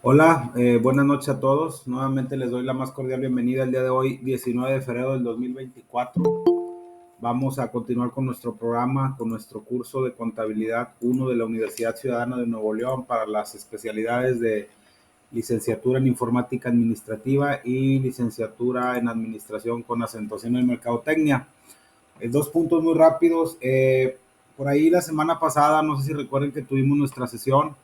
Hola, buenas noches a todos. Nuevamente les doy la más cordial bienvenida el día de hoy, 19 de febrero del 2024. Vamos a continuar con nuestro programa, con nuestro curso de contabilidad 1 de la Universidad Ciudadana de Nuevo León para las especialidades de licenciatura en informática administrativa y licenciatura en administración con acentuación en mercadotecnia. Dos puntos muy rápidos. Por ahí la semana pasada, no sé si recuerden que tuvimos nuestra sesión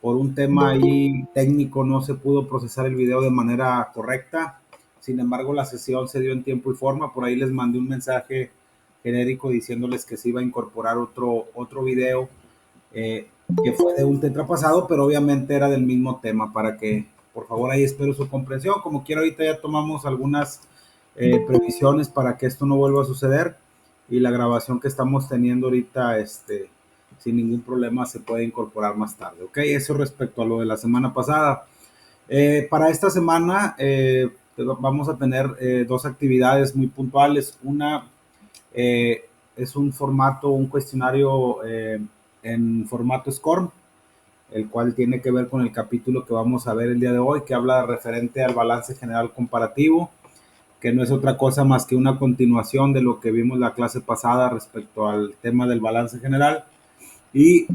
por un tema ahí técnico, no se pudo procesar el video de manera correcta. Sin embargo, la sesión se dio en tiempo y forma. Por ahí les mandé un mensaje genérico diciéndoles que se iba a incorporar otro video que fue de un tetrapasado, pero obviamente era del mismo tema, para que por favor ahí espero su comprensión. Como quiera, ahorita ya tomamos algunas previsiones para que esto no vuelva a suceder, y la grabación que estamos teniendo ahorita, sin ningún problema, se puede incorporar más tarde. Ok, eso respecto a lo de la semana pasada. Para esta semana vamos a tener dos actividades muy puntuales. Una es un formato, un cuestionario en formato SCORM, el cual tiene que ver con el capítulo que vamos a ver el día de hoy, que habla referente al balance general comparativo, que no es otra cosa más que una continuación de lo que vimos la clase pasada respecto al tema del balance general. Y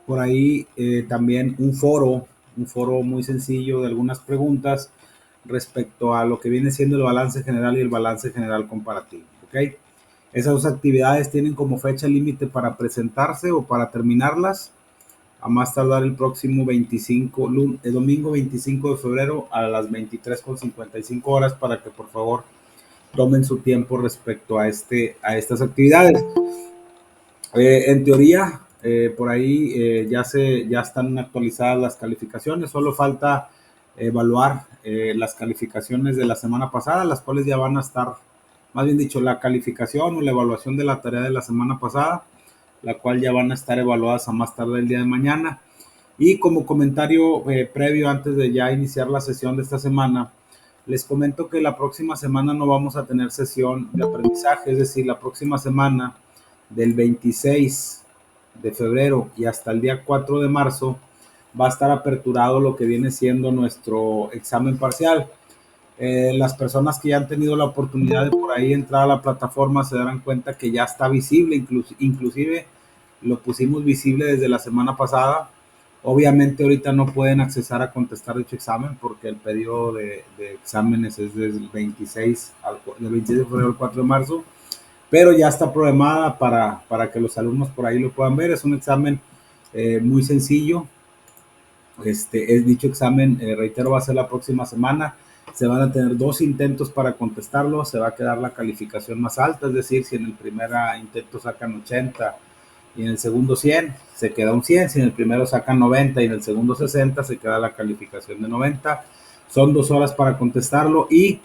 por ahí también un foro muy sencillo de algunas preguntas respecto a lo que viene siendo el balance general y el balance general comparativo. ¿Ok? Esas dos actividades tienen como fecha límite para presentarse o para terminarlas a más tardar el próximo 25, el domingo 25 de febrero a las 23:55 horas, para que por favor tomen su tiempo respecto a estas actividades. En teoría, por ahí ya están actualizadas las calificaciones, solo falta evaluar las calificaciones de la semana pasada, las cuales ya van a estar, más bien dicho, la calificación o la evaluación de la tarea de la semana pasada, la cual ya van a estar evaluadas a más tarde el día de mañana. Y como comentario previo, antes de ya iniciar la sesión de esta semana, les comento que la próxima semana no vamos a tener sesión de aprendizaje, es decir, la próxima semana del 26 de febrero y hasta el día 4 de marzo va a estar aperturado lo que viene siendo nuestro examen parcial. Las personas que ya han tenido la oportunidad de por ahí entrar a la plataforma se darán cuenta que ya está visible, inclusive lo pusimos visible desde la semana pasada. Obviamente ahorita no pueden accesar a contestar dicho examen porque el periodo de exámenes es desde el 26, del 26 de febrero al 4 de marzo, pero ya está programada para que los alumnos por ahí lo puedan ver. Es un examen muy sencillo. Es dicho examen, reitero, va a ser la próxima semana. Se van a tener dos intentos para contestarlo. Se va a quedar la calificación más alta, es decir, si en el primer intento sacan 80 y en el segundo 100, se queda un 100. Si en el primero sacan 90 y en el segundo 60, se queda la calificación de 90. Son 2 horas para contestarlo y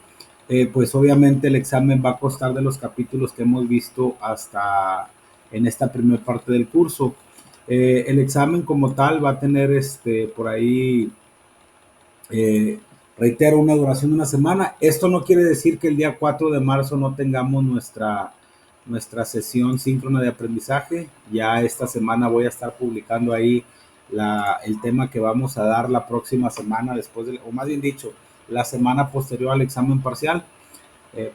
pues obviamente el examen va a constar de los capítulos que hemos visto hasta en esta primera parte del curso. El examen como tal va a tener por ahí, eh, reitero, una duración de una semana. Esto no quiere decir que el día 4 de marzo no tengamos nuestra sesión síncrona de aprendizaje. Ya esta semana voy a estar publicando ahí el tema que vamos a dar la próxima semana, o más bien dicho, la semana posterior al examen parcial.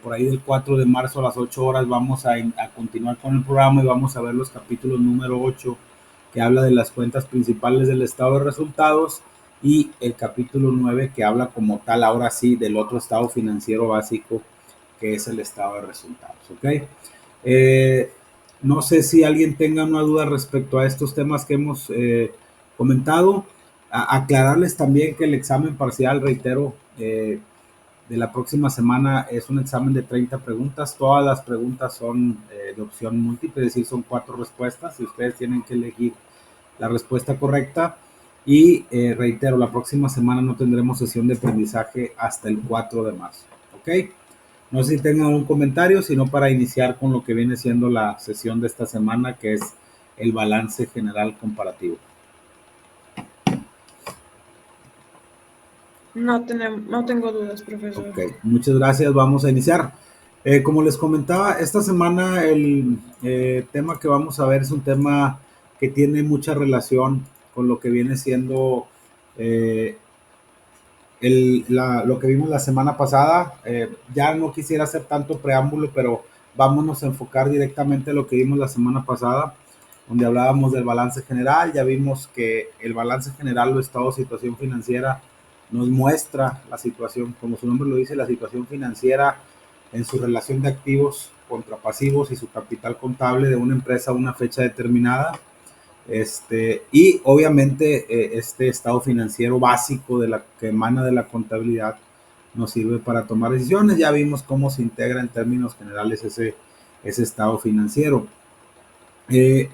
Por ahí del 4 de marzo a las 8 horas vamos a continuar con el programa y vamos a ver los capítulos número 8, que habla de las cuentas principales del estado de resultados, y el capítulo 9, que habla como tal, ahora sí, del otro estado financiero básico, que es el estado de resultados. ¿Ok? Eh, no sé si alguien tenga una duda respecto a estos temas que hemos comentado. Aclararles también que el examen parcial, reitero, de la próxima semana es un examen de 30 preguntas. Todas las preguntas son de opción múltiple, es decir, son 4 respuestas y ustedes tienen que elegir la respuesta correcta. Y reitero, la próxima semana no tendremos sesión de aprendizaje hasta el 4 de marzo. ¿Ok? No sé si tengan un comentario, sino para iniciar con lo que viene siendo la sesión de esta semana, que es el balance general comparativo. No tengo dudas, profesor. Ok, muchas gracias. Vamos a iniciar. Como les comentaba, esta semana el tema que vamos a ver es un tema que tiene mucha relación con lo que viene siendo lo que vimos la semana pasada. Ya no quisiera hacer tanto preámbulo, pero vámonos a enfocar directamente a lo que vimos la semana pasada, donde hablábamos del balance general. Ya vimos que el balance general o estado de situación financiera nos muestra la situación, como su nombre lo dice, la situación financiera en su relación de activos contra pasivos y su capital contable de una empresa a una fecha determinada. Y obviamente este estado financiero básico de la que emana de la contabilidad nos sirve para tomar decisiones. Ya vimos cómo se integra en términos generales ese estado financiero.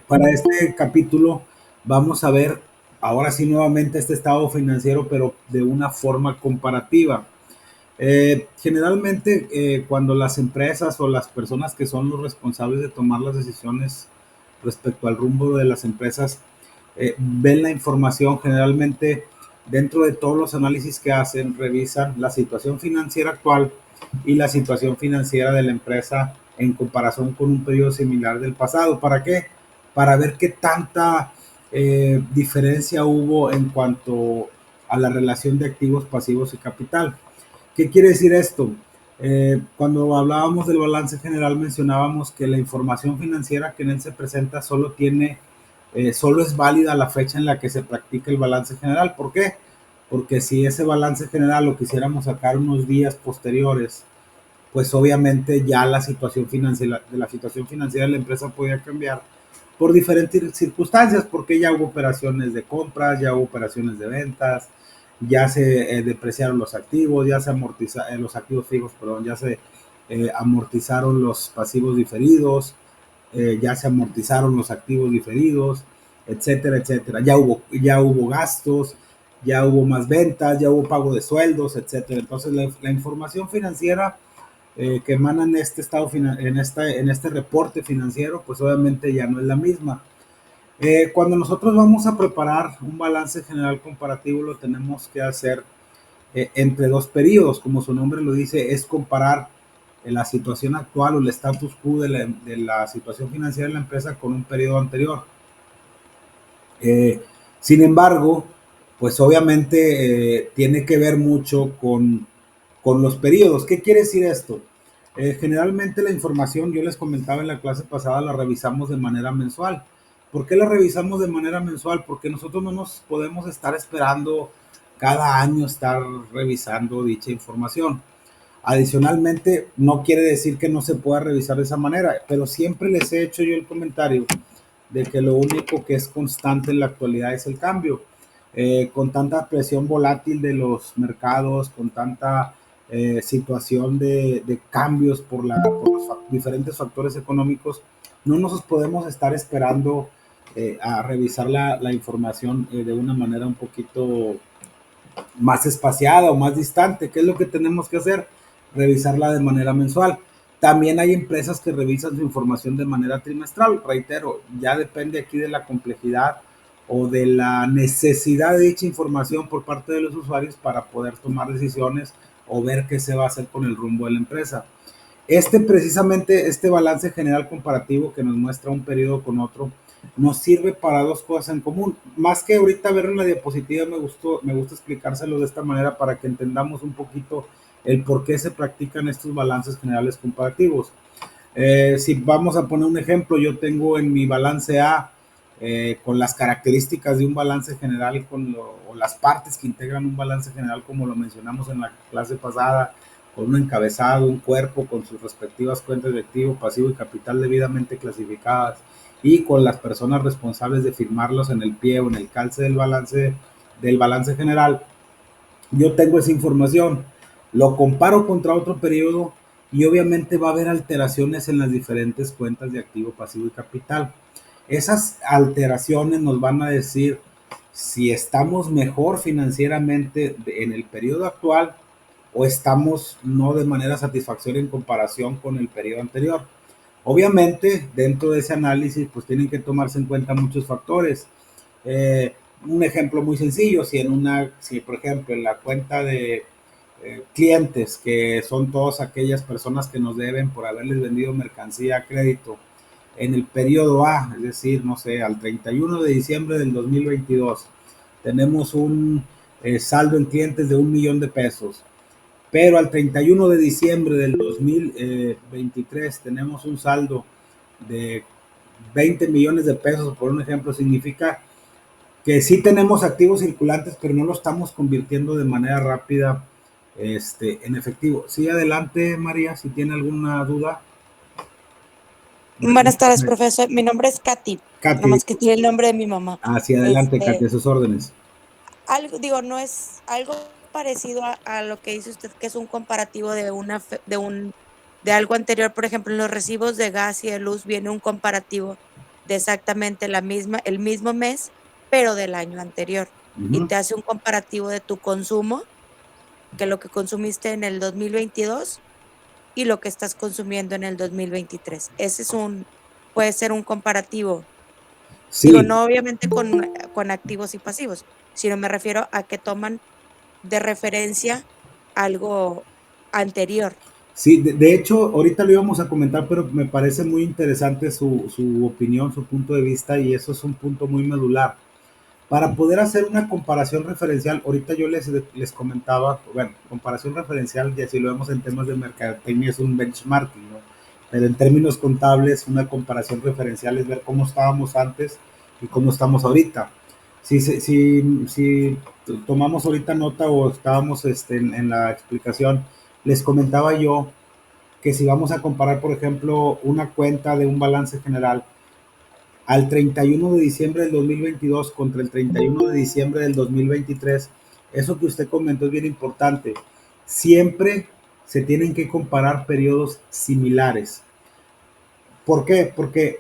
Para este capítulo vamos a ver ahora sí nuevamente este estado financiero, pero de una forma comparativa. Generalmente cuando las empresas o las personas que son los responsables de tomar las decisiones respecto al rumbo de las empresas ven la información, generalmente dentro de todos los análisis que hacen, revisan la situación financiera actual y la situación financiera de la empresa en comparación con un periodo similar del pasado. ¿Para qué? Para ver qué tanta diferencia hubo en cuanto a la relación de activos, pasivos y capital. ¿Qué quiere decir esto? Cuando hablábamos del balance general mencionábamos que la información financiera que en él se presenta solo es válida la fecha en la que se practica el balance general. ¿Por qué? Porque si ese balance general lo quisiéramos sacar unos días posteriores, pues obviamente ya la situación financiera de la empresa podía cambiar por diferentes circunstancias, porque ya hubo operaciones de compras, ya hubo operaciones de ventas, ya se depreciaron los activos, ya se amortizaron los activos fijos, perdón, ya se amortizaron los pasivos diferidos, ya se amortizaron los activos diferidos, etcétera, etcétera. Ya hubo gastos, ya hubo más ventas, ya hubo pago de sueldos, etcétera. Entonces la información financiera que emana en este estado en este reporte financiero, pues obviamente ya no es la misma. Cuando nosotros vamos a preparar un balance general comparativo, lo tenemos que hacer entre dos periodos, como su nombre lo dice, es comparar la situación actual o el status quo de la situación financiera de la empresa con un periodo anterior. Sin embargo, pues obviamente tiene que ver mucho con los periodos. ¿Qué quiere decir esto? Generalmente la información, yo les comentaba en la clase pasada, la revisamos de manera mensual. ¿Por qué la revisamos de manera mensual? Porque nosotros no nos podemos estar esperando cada año estar revisando dicha información. Adicionalmente, no quiere decir que no se pueda revisar de esa manera, pero siempre les he hecho yo el comentario de que lo único que es constante en la actualidad es el cambio. Con tanta presión volátil de los mercados, con tanta situación de cambios por los diferentes factores económicos, no nos podemos estar esperando a revisar la información de una manera un poquito más espaciada o más distante. ¿Qué es lo que tenemos que hacer? Revisarla de manera mensual. También hay empresas que revisan su información de manera trimestral. Reitero, ya depende aquí de la complejidad o de la necesidad de dicha información por parte de los usuarios para poder tomar decisiones o ver qué se va a hacer con el rumbo de la empresa. Precisamente, este balance general comparativo que nos muestra un periodo con otro, nos sirve para dos cosas en común. Más que ahorita ver en la diapositiva, me gusta explicárselo de esta manera para que entendamos un poquito el por qué se practican estos balances generales comparativos. Si vamos a poner un ejemplo, yo tengo en mi balance A, con las características de un balance general, o las partes que integran un balance general, como lo mencionamos en la clase pasada, con un encabezado, un cuerpo con sus respectivas cuentas de activo, pasivo y capital debidamente clasificadas, y con las personas responsables de firmarlos en el pie o en el calce del balance general. Yo tengo esa información, lo comparo contra otro periodo y obviamente va a haber alteraciones en las diferentes cuentas de activo, pasivo y capital. Esas alteraciones nos van a decir si estamos mejor financieramente en el periodo actual o estamos no de manera satisfactoria en comparación con el periodo anterior. Obviamente, dentro de ese análisis, pues tienen que tomarse en cuenta muchos factores. Un ejemplo muy sencillo, si por ejemplo en la cuenta de clientes, que son todas aquellas personas que nos deben por haberles vendido mercancía a crédito en el periodo A, es decir, no sé, al 31 de diciembre del 2022, tenemos saldo en clientes de 1 millón de pesos. Pero al 31 de diciembre del 2023 tenemos un saldo de 20 millones de pesos, por un ejemplo. Significa que sí tenemos activos circulantes, pero no lo estamos convirtiendo de manera rápida en efectivo. Sí, adelante, María, si tiene alguna duda. Buenas tardes, profesor. Mi nombre es Katy. Katy, Nomás que tiene el nombre de mi mamá. hacia adelante, Katy, a sus órdenes. Algo, digo, no es algo parecido a lo que dice usted, que es un comparativo de algo anterior. Por ejemplo, en los recibos de gas y de luz viene un comparativo de exactamente el mismo mes, pero del año anterior. Y te hace un comparativo de tu consumo, que lo que consumiste en el 2022 y lo que estás consumiendo en el 2023. Puede ser un comparativo. Sí. Digo, no obviamente con activos y pasivos, sino me refiero a que toman de referencia algo anterior. Sí, de hecho, ahorita lo íbamos a comentar, pero me parece muy interesante su opinión, su punto de vista, y eso es un punto muy medular. Para poder hacer una comparación referencial, ahorita yo les comentaba, bueno, comparación referencial, y así lo vemos en temas de mercadotecnia, es un benchmarking, ¿no? Pero en términos contables, una comparación referencial es ver cómo estábamos antes y cómo estamos ahorita. Si tomamos ahorita nota o estábamos en la explicación, les comentaba yo que si vamos a comparar, por ejemplo, una cuenta de un balance general al 31 de diciembre del 2022 contra el 31 de diciembre del 2023, eso que usted comentó es bien importante. Siempre se tienen que comparar periodos similares. ¿Por qué? Porque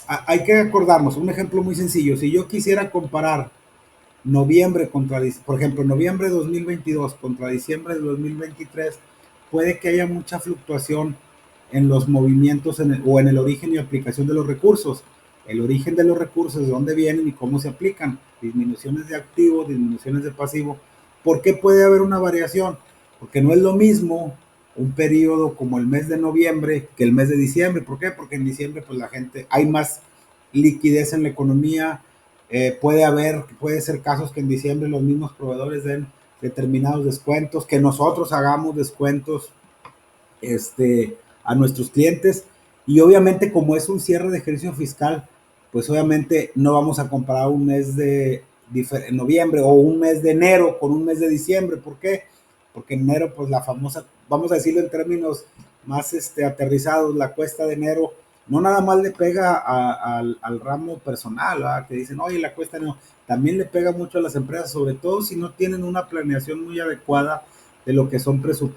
hay que acordarnos, un ejemplo muy sencillo, si yo quisiera comparar noviembre por ejemplo, noviembre de 2022 contra diciembre de 2023, puede que haya mucha fluctuación en los movimientos o en el origen y aplicación de los recursos. El origen de los recursos, de dónde vienen y cómo se aplican, disminuciones de activo, disminuciones de pasivo. ¿Por qué puede haber una variación? Porque no es lo mismo un periodo como el mes de noviembre que el mes de diciembre. ¿Por qué? Porque en diciembre pues la gente, hay más liquidez en la economía, puede ser casos que en diciembre los mismos proveedores den determinados descuentos, que nosotros hagamos descuentos a nuestros clientes, y obviamente como es un cierre de ejercicio fiscal, pues obviamente no vamos a comparar un mes de noviembre o un mes de enero con un mes de diciembre. ¿Por qué? Porque en enero, pues la famosa, vamos a decirlo en términos más aterrizados, la cuesta de enero no nada más le pega al ramo personal, ¿verdad? Que dicen, oye, la cuesta no, también le pega mucho a las empresas, sobre todo si no tienen una planeación muy adecuada de lo que son sus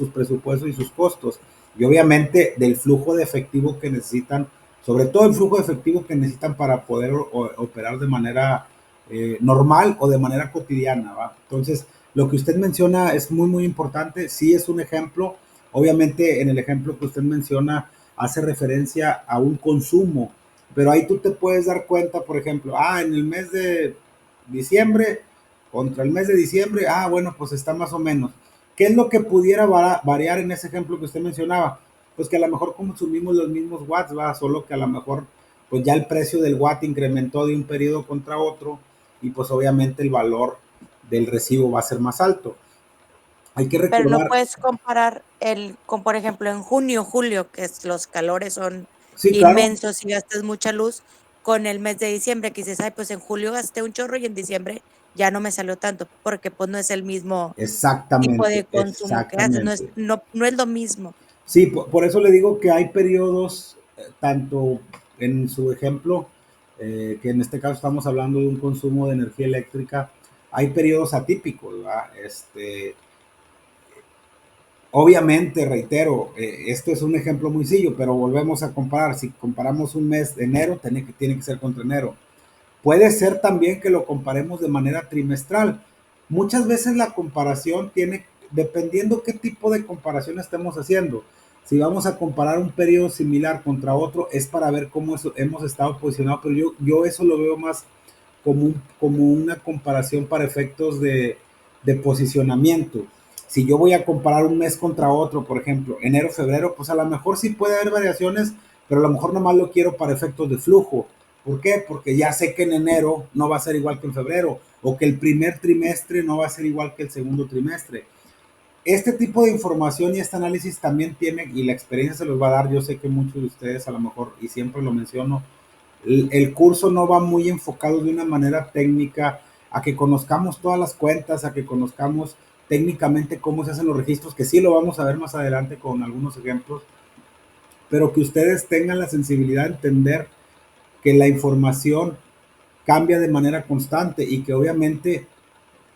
presupuestos y sus costos, y obviamente del flujo de efectivo que necesitan, sobre todo el flujo de efectivo que necesitan para poder operar de manera normal o de manera cotidiana, ¿va? Entonces, lo que usted menciona es muy, muy importante. Sí es un ejemplo. Obviamente, en el ejemplo que usted menciona, hace referencia a un consumo, pero ahí tú te puedes dar cuenta, por ejemplo, en el mes de diciembre contra el mes de diciembre, bueno, pues está más o menos. ¿Qué es lo que pudiera variar en ese ejemplo que usted mencionaba? Pues que a lo mejor consumimos los mismos watts, ¿va? Solo que a lo mejor pues ya el precio del watt incrementó de un periodo contra otro, y pues obviamente el valor del recibo va a ser más alto. Hay que recordar. Pero no puedes comparar con, por ejemplo, en junio, julio, que los calores son inmensos, claro, y gastas mucha luz, con el mes de diciembre, que dices, pues en julio gasté un chorro y en diciembre ya no me salió tanto, porque pues no es el mismo tipo de consumo que haces, no es lo mismo. Sí, por eso le digo que hay periodos, tanto en su ejemplo, que en este caso estamos hablando de un consumo de energía eléctrica, hay periodos atípicos, ¿verdad? Obviamente, reitero, esto es un ejemplo muy sencillo, pero volvemos a comparar. Si comparamos un mes de enero, tiene que ser contra enero. Puede ser también que lo comparemos de manera trimestral. Muchas veces la comparación dependiendo qué tipo de comparación estemos haciendo. Si vamos a comparar un periodo similar contra otro, es para ver cómo hemos estado posicionados, pero yo eso lo veo más como una comparación para efectos de posicionamiento. Si yo voy a comparar un mes contra otro, por ejemplo, enero, febrero, pues a lo mejor sí puede haber variaciones, pero a lo mejor nomás lo quiero para efectos de flujo. ¿Por qué? Porque ya sé que en enero no va a ser igual que en febrero, o que el primer trimestre no va a ser igual que el segundo trimestre. Este tipo de información y este análisis también tiene, y la experiencia se los va a dar, yo sé que muchos de ustedes a lo mejor, y siempre lo menciono, el curso no va muy enfocado de una manera técnica a que conozcamos todas las cuentas, a que conozcamos técnicamente cómo se hacen los registros, que sí lo vamos a ver más adelante con algunos ejemplos, pero que ustedes tengan la sensibilidad de entender que la información cambia de manera constante y que obviamente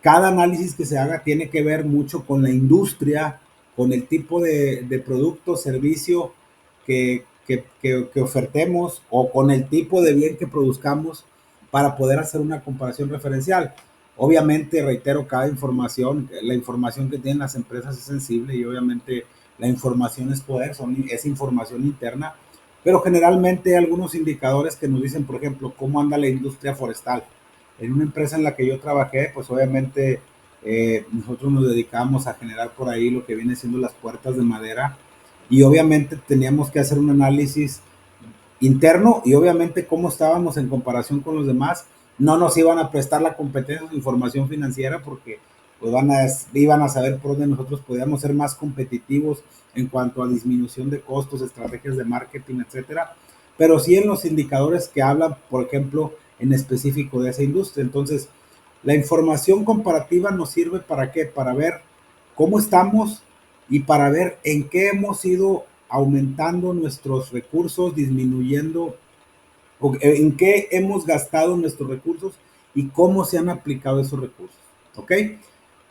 cada análisis que se haga tiene que ver mucho con la industria, con el tipo de producto, servicio que ofertemos o con el tipo de bien que produzcamos para poder hacer una comparación referencial. Obviamente, reitero, cada información, la información que tienen las empresas es sensible y obviamente la información es poder, es información interna, pero generalmente hay algunos indicadores que nos dicen, por ejemplo, cómo anda la industria forestal. En una empresa en la que yo trabajé, pues obviamente nosotros nos dedicábamos a generar por ahí lo que viene siendo las puertas de madera y obviamente teníamos que hacer un análisis interno y obviamente cómo estábamos en comparación con los demás. No nos iban a prestar la competencia de información financiera porque pues iban a saber por dónde nosotros podíamos ser más competitivos en cuanto a disminución de costos, estrategias de marketing, etcétera. Pero sí en los indicadores que hablan, por ejemplo, en específico de esa industria. Entonces, la información comparativa nos sirve para qué? Para ver cómo estamos y para ver en qué hemos ido aumentando nuestros recursos, disminuyendo, en qué hemos gastado nuestros recursos y cómo se han aplicado esos recursos. ¿Ok?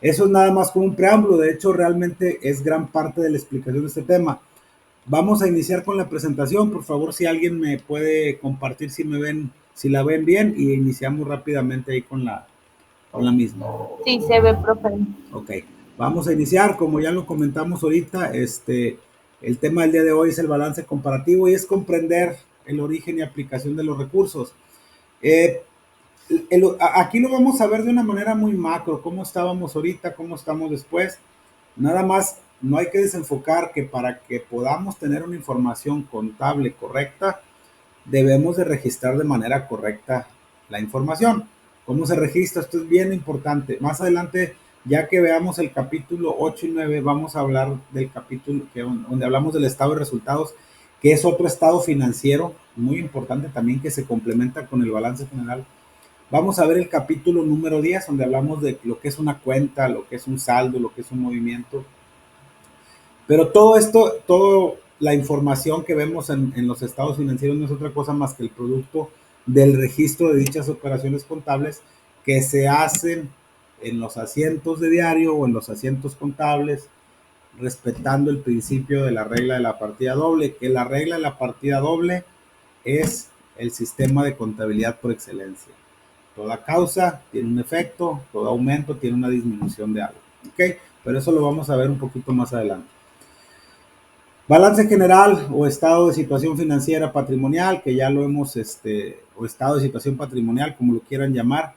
Eso es nada más como un preámbulo. De hecho, realmente es gran parte de la explicación de este tema. Vamos a iniciar con la presentación. Por favor, si alguien me puede compartir si me ven, si la ven bien, y iniciamos rápidamente ahí con la misma. Sí, se ve, profe. Ok, vamos a iniciar. Como ya lo comentamos ahorita, el tema del día de hoy es el balance comparativo y es comprender el origen y aplicación de los recursos. Aquí lo vamos a ver de una manera muy macro, cómo estábamos ahorita, cómo estamos después. Nada más, no hay que desenfocar que para que podamos tener una información contable correcta, debemos de registrar de manera correcta la información. ¿Cómo se registra? Esto es bien importante. Más adelante, ya que veamos el capítulo 8 y 9, vamos a hablar del capítulo donde hablamos del estado de resultados, que es otro estado financiero muy importante también que se complementa con el balance general. Vamos a ver el capítulo número 10, donde hablamos de lo que es una cuenta, lo que es un saldo, lo que es un movimiento. Pero todo esto, toda la información que vemos en los estados financieros no es otra cosa más que el producto del registro de dichas operaciones contables que se hacen en los asientos de diario o en los asientos contables, respetando el principio de la regla de la partida doble, que la regla de la partida doble es el sistema de contabilidad por excelencia. Toda causa tiene un efecto, todo aumento tiene una disminución de algo. ¿Ok? Pero eso lo vamos a ver un poquito más adelante. Balance general o estado de situación financiera patrimonial, que ya lo hemos, o estado de situación patrimonial, como lo quieran llamar.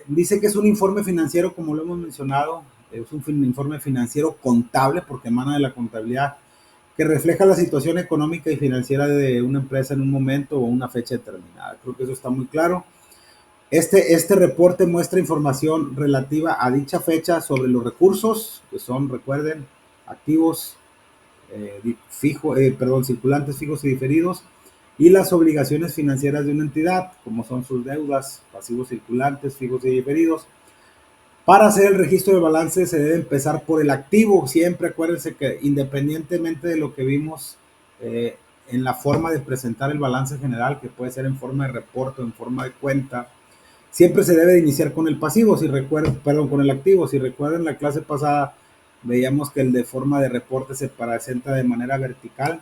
Dice que es un informe financiero, como lo hemos mencionado, es un informe financiero contable, porque emana de la contabilidad, que refleja la situación económica y financiera de una empresa en un momento o una fecha determinada. Creo que eso está muy claro. Este reporte muestra información relativa a dicha fecha sobre los recursos, que son, recuerden, activos, circulantes fijos y diferidos, y las obligaciones financieras de una entidad, como son sus deudas, pasivos circulantes, fijos y diferidos. Para hacer el registro de balance se debe empezar por el activo. Siempre acuérdense que independientemente de lo que vimos en la forma de presentar el balance general, que puede ser en forma de reporte o en forma de cuenta, siempre se debe de iniciar con el pasivo, con el activo. Si recuerdan la clase pasada, veíamos que el de forma de reporte se presenta de manera vertical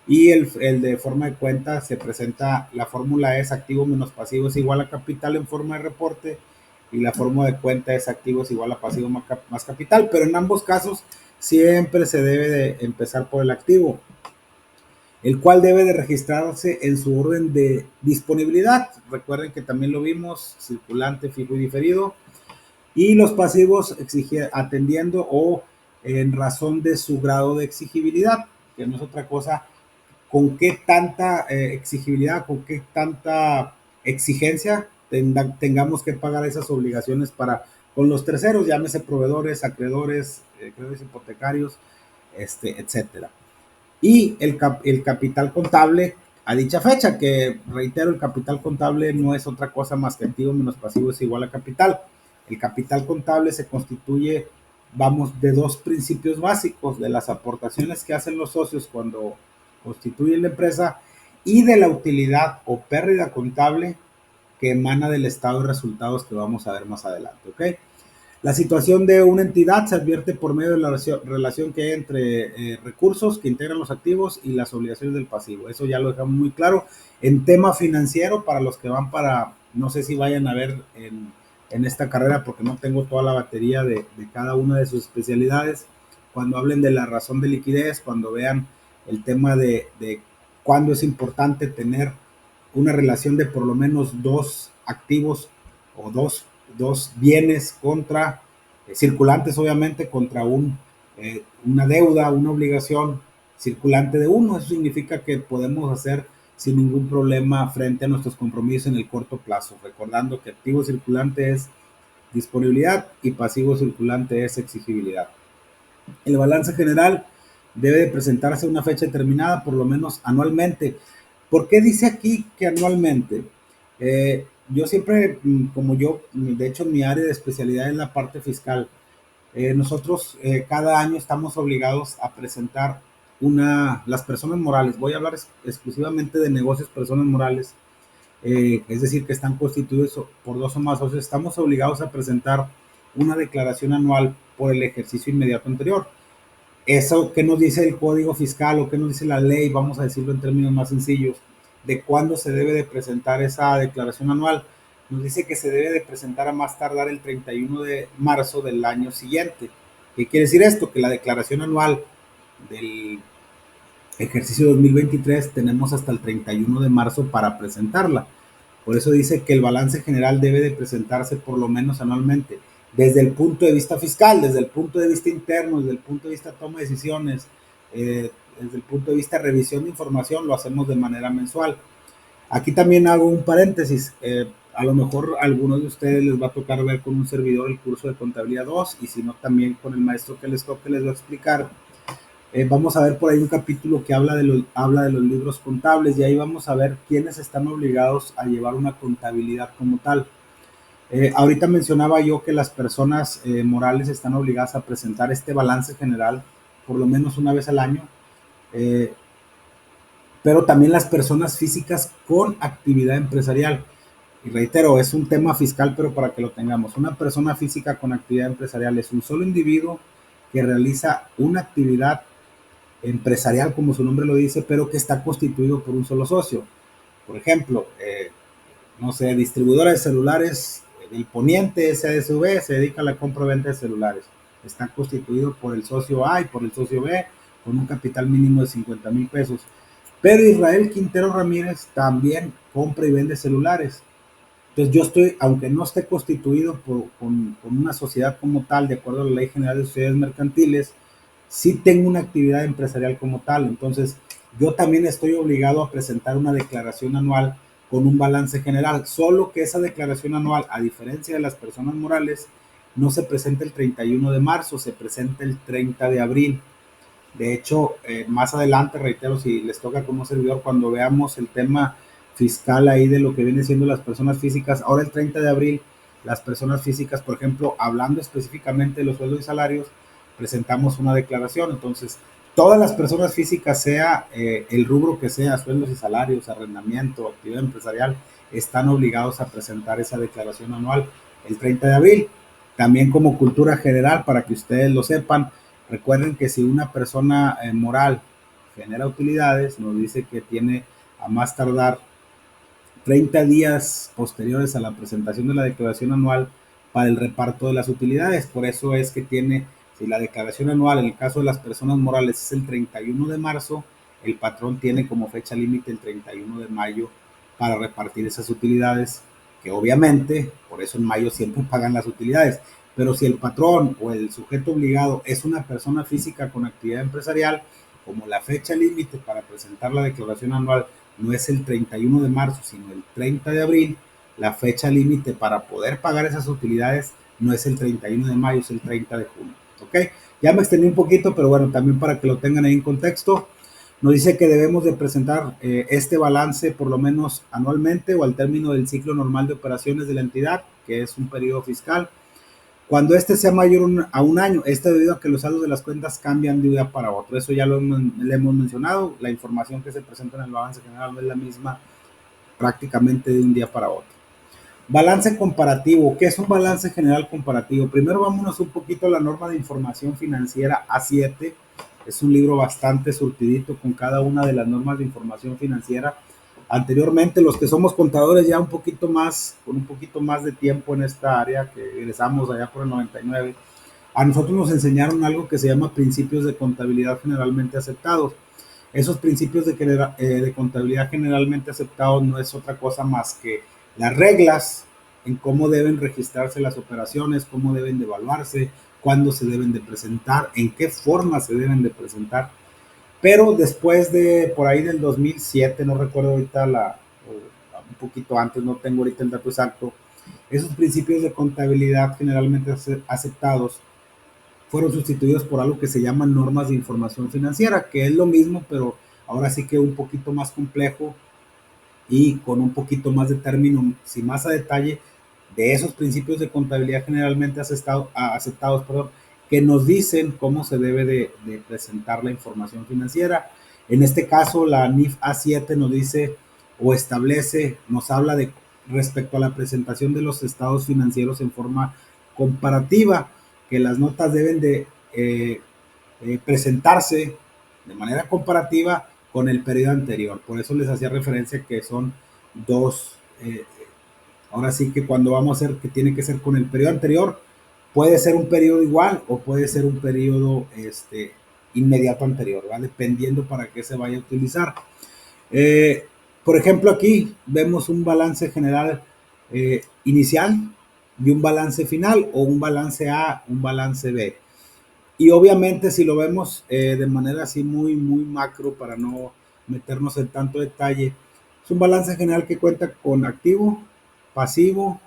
y el de forma de cuenta se presenta, la fórmula es activo menos pasivo es igual a capital en forma de reporte y la forma de cuenta es activo es igual a pasivo más capital, pero en ambos casos siempre se debe de empezar por el activo, el cual debe de registrarse en su orden de disponibilidad. Recuerden que también lo vimos, circulante, fijo y diferido. Y los pasivos atendiendo o en razón de su grado de exigibilidad, que no es otra cosa con qué tanta exigibilidad, con qué tanta exigencia tengamos que pagar esas obligaciones para con los terceros, llámese proveedores, acreedores, créditos hipotecarios, etcétera. Y el capital contable a dicha fecha, que reitero, el capital contable no es otra cosa más que activo menos pasivo es igual a capital. El capital contable se constituye, vamos, de dos principios básicos, de las aportaciones que hacen los socios cuando constituyen la empresa y de la utilidad o pérdida contable que emana del estado de resultados que vamos a ver más adelante, ¿ok? La situación de una entidad se advierte por medio de la relación que hay entre recursos que integran los activos y las obligaciones del pasivo. Eso ya lo dejamos muy claro. En tema financiero, para los que van para, no sé si vayan a ver en esta carrera porque no tengo toda la batería de cada una de sus especialidades, cuando hablen de la razón de liquidez, cuando vean el tema de cuándo es importante tener una relación de por lo menos dos activos o dos bienes contra circulantes, obviamente, contra una deuda, una obligación circulante de uno. Eso significa que podemos hacer sin ningún problema frente a nuestros compromisos en el corto plazo, recordando que activo circulante es disponibilidad y pasivo circulante es exigibilidad. El balance general debe de presentarse a una fecha determinada, por lo menos anualmente. ¿Por qué dice aquí que anualmente? Yo siempre, como yo, de hecho mi área de especialidad es la parte fiscal. Nosotros cada año estamos obligados a presentar las personas morales. Voy a hablar exclusivamente de negocios personas morales, es decir, que están constituidos por dos o más socios. Estamos obligados a presentar una declaración anual por el ejercicio inmediato anterior. Eso, ¿qué nos dice el Código Fiscal o qué nos dice la ley? Vamos a decirlo en términos más sencillos, de cuándo se debe de presentar esa declaración anual. Nos dice que se debe de presentar a más tardar el 31 de marzo del año siguiente. ¿Qué quiere decir esto? Que la declaración anual del ejercicio 2023 tenemos hasta el 31 de marzo para presentarla. Por eso dice que el balance general debe de presentarse por lo menos anualmente, desde el punto de vista fiscal, desde el punto de vista interno, desde el punto de vista de toma de decisiones, desde el punto de vista de revisión de información, lo hacemos de manera mensual. Aquí también hago un paréntesis. A lo mejor a algunos de ustedes les va a tocar ver con un servidor el curso de contabilidad 2 y si no también con el maestro que les toque les va a explicar. Vamos a ver por ahí un capítulo que habla de los libros contables y ahí vamos a ver quiénes están obligados a llevar una contabilidad como tal. Ahorita mencionaba yo que las personas morales están obligadas a presentar este balance general por lo menos una vez al año, pero también las personas físicas con actividad empresarial. Y reitero, es un tema fiscal, pero para que lo tengamos. Una persona física con actividad empresarial es un solo individuo que realiza una actividad empresarial, como su nombre lo dice, pero que está constituido por un solo socio. Por ejemplo, no sé, distribuidora de celulares del Poniente SDSV se dedica a la compra y venta de celulares. Está constituido por el socio A y por el socio B con un capital mínimo de 50,000 pesos. Pero Israel Quintero Ramírez también compra y vende celulares. Entonces yo estoy, aunque no esté constituido con una sociedad como tal, de acuerdo a la Ley General de Sociedades Mercantiles, sí tengo una actividad empresarial como tal. Entonces yo también estoy obligado a presentar una declaración anual con un balance general, solo que esa declaración anual, a diferencia de las personas morales, no se presenta el 31 de marzo, se presenta el 30 de abril. De hecho, más adelante, reitero, si les toca como servidor, cuando veamos el tema fiscal ahí de lo que viene siendo las personas físicas, ahora el 30 de abril, las personas físicas, por ejemplo, hablando específicamente de los sueldos y salarios, presentamos una declaración. Entonces, todas las personas físicas, sea el rubro que sea, sueldos y salarios, arrendamiento, actividad empresarial, están obligados a presentar esa declaración anual el 30 de abril. También como cultura general, para que ustedes lo sepan, recuerden que si una persona moral genera utilidades, nos dice que tiene a más tardar 30 días posteriores a la presentación de la declaración anual para el reparto de las utilidades. Por eso es que tiene, si la declaración anual en el caso de las personas morales es el 31 de marzo, el patrón tiene como fecha límite el 31 de mayo para repartir esas utilidades, que obviamente, por eso en mayo siempre pagan las utilidades. Pero si el patrón o el sujeto obligado es una persona física con actividad empresarial, como la fecha límite para presentar la declaración anual no es el 31 de marzo, sino el 30 de abril, la fecha límite para poder pagar esas utilidades no es el 31 de mayo, es el 30 de junio. ¿Ok? Ya me extendí un poquito, pero bueno, también para que lo tengan ahí en contexto. Nos dice que debemos de presentar este balance por lo menos anualmente o al término del ciclo normal de operaciones de la entidad, que es un periodo fiscal. Cuando este sea mayor a un año, debido a que los saldos de las cuentas cambian de un día para otro. Eso ya le hemos mencionado. La información que se presenta en el balance general no es la misma prácticamente de un día para otro. Balance comparativo. ¿Qué es un balance general comparativo? Primero vámonos un poquito a la norma de información financiera A7. Es un libro bastante surtidito con cada una de las normas de información financiera. Anteriormente, los que somos contadores ya un poquito más, con un poquito más de tiempo en esta área, que egresamos allá por el 99, a nosotros nos enseñaron algo que se llama principios de contabilidad generalmente aceptados. Esos principios de contabilidad generalmente aceptados no es otra cosa más que las reglas en cómo deben registrarse las operaciones, cómo deben de evaluarse, cuándo se deben de presentar, en qué forma se deben de presentar. Pero después de por ahí del 2007, no recuerdo ahorita un poquito antes, no tengo ahorita el dato exacto, esos principios de contabilidad generalmente aceptados fueron sustituidos por algo que se llaman normas de información financiera, que es lo mismo, pero ahora sí que un poquito más complejo y con un poquito más de términos y más a detalle de esos principios de contabilidad generalmente aceptados, que nos dicen cómo se debe de presentar la información financiera. En este caso, la NIF A7 nos dice o establece, nos habla de respecto a la presentación de los estados financieros en forma comparativa, que las notas deben de presentarse de manera comparativa con el periodo anterior. Por eso les hacía referencia que son dos. Ahora sí que cuando vamos a hacer que tiene que ser con el periodo anterior, puede ser un periodo igual o puede ser un periodo inmediato anterior, ¿va? Dependiendo para qué se vaya a utilizar. Por ejemplo, aquí vemos un balance general inicial y un balance final, o un balance A, un balance B. Y obviamente si lo vemos de manera así muy macro, para no meternos en tanto detalle, es un balance general que cuenta con activo, pasivo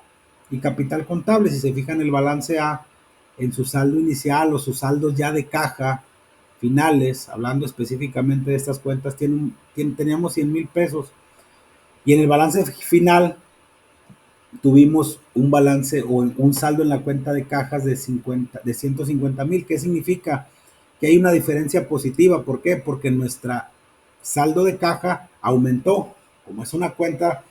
y capital contable. Si se fijan, el balance A en su saldo inicial o sus saldos ya de caja finales, hablando específicamente de estas cuentas, teníamos 100,000 pesos, y en el balance final tuvimos un balance o un saldo en la cuenta de cajas de 150,000. ¿Qué significa? Que hay una diferencia positiva. ¿Por qué? Porque nuestra saldo de caja aumentó. Como es una cuenta,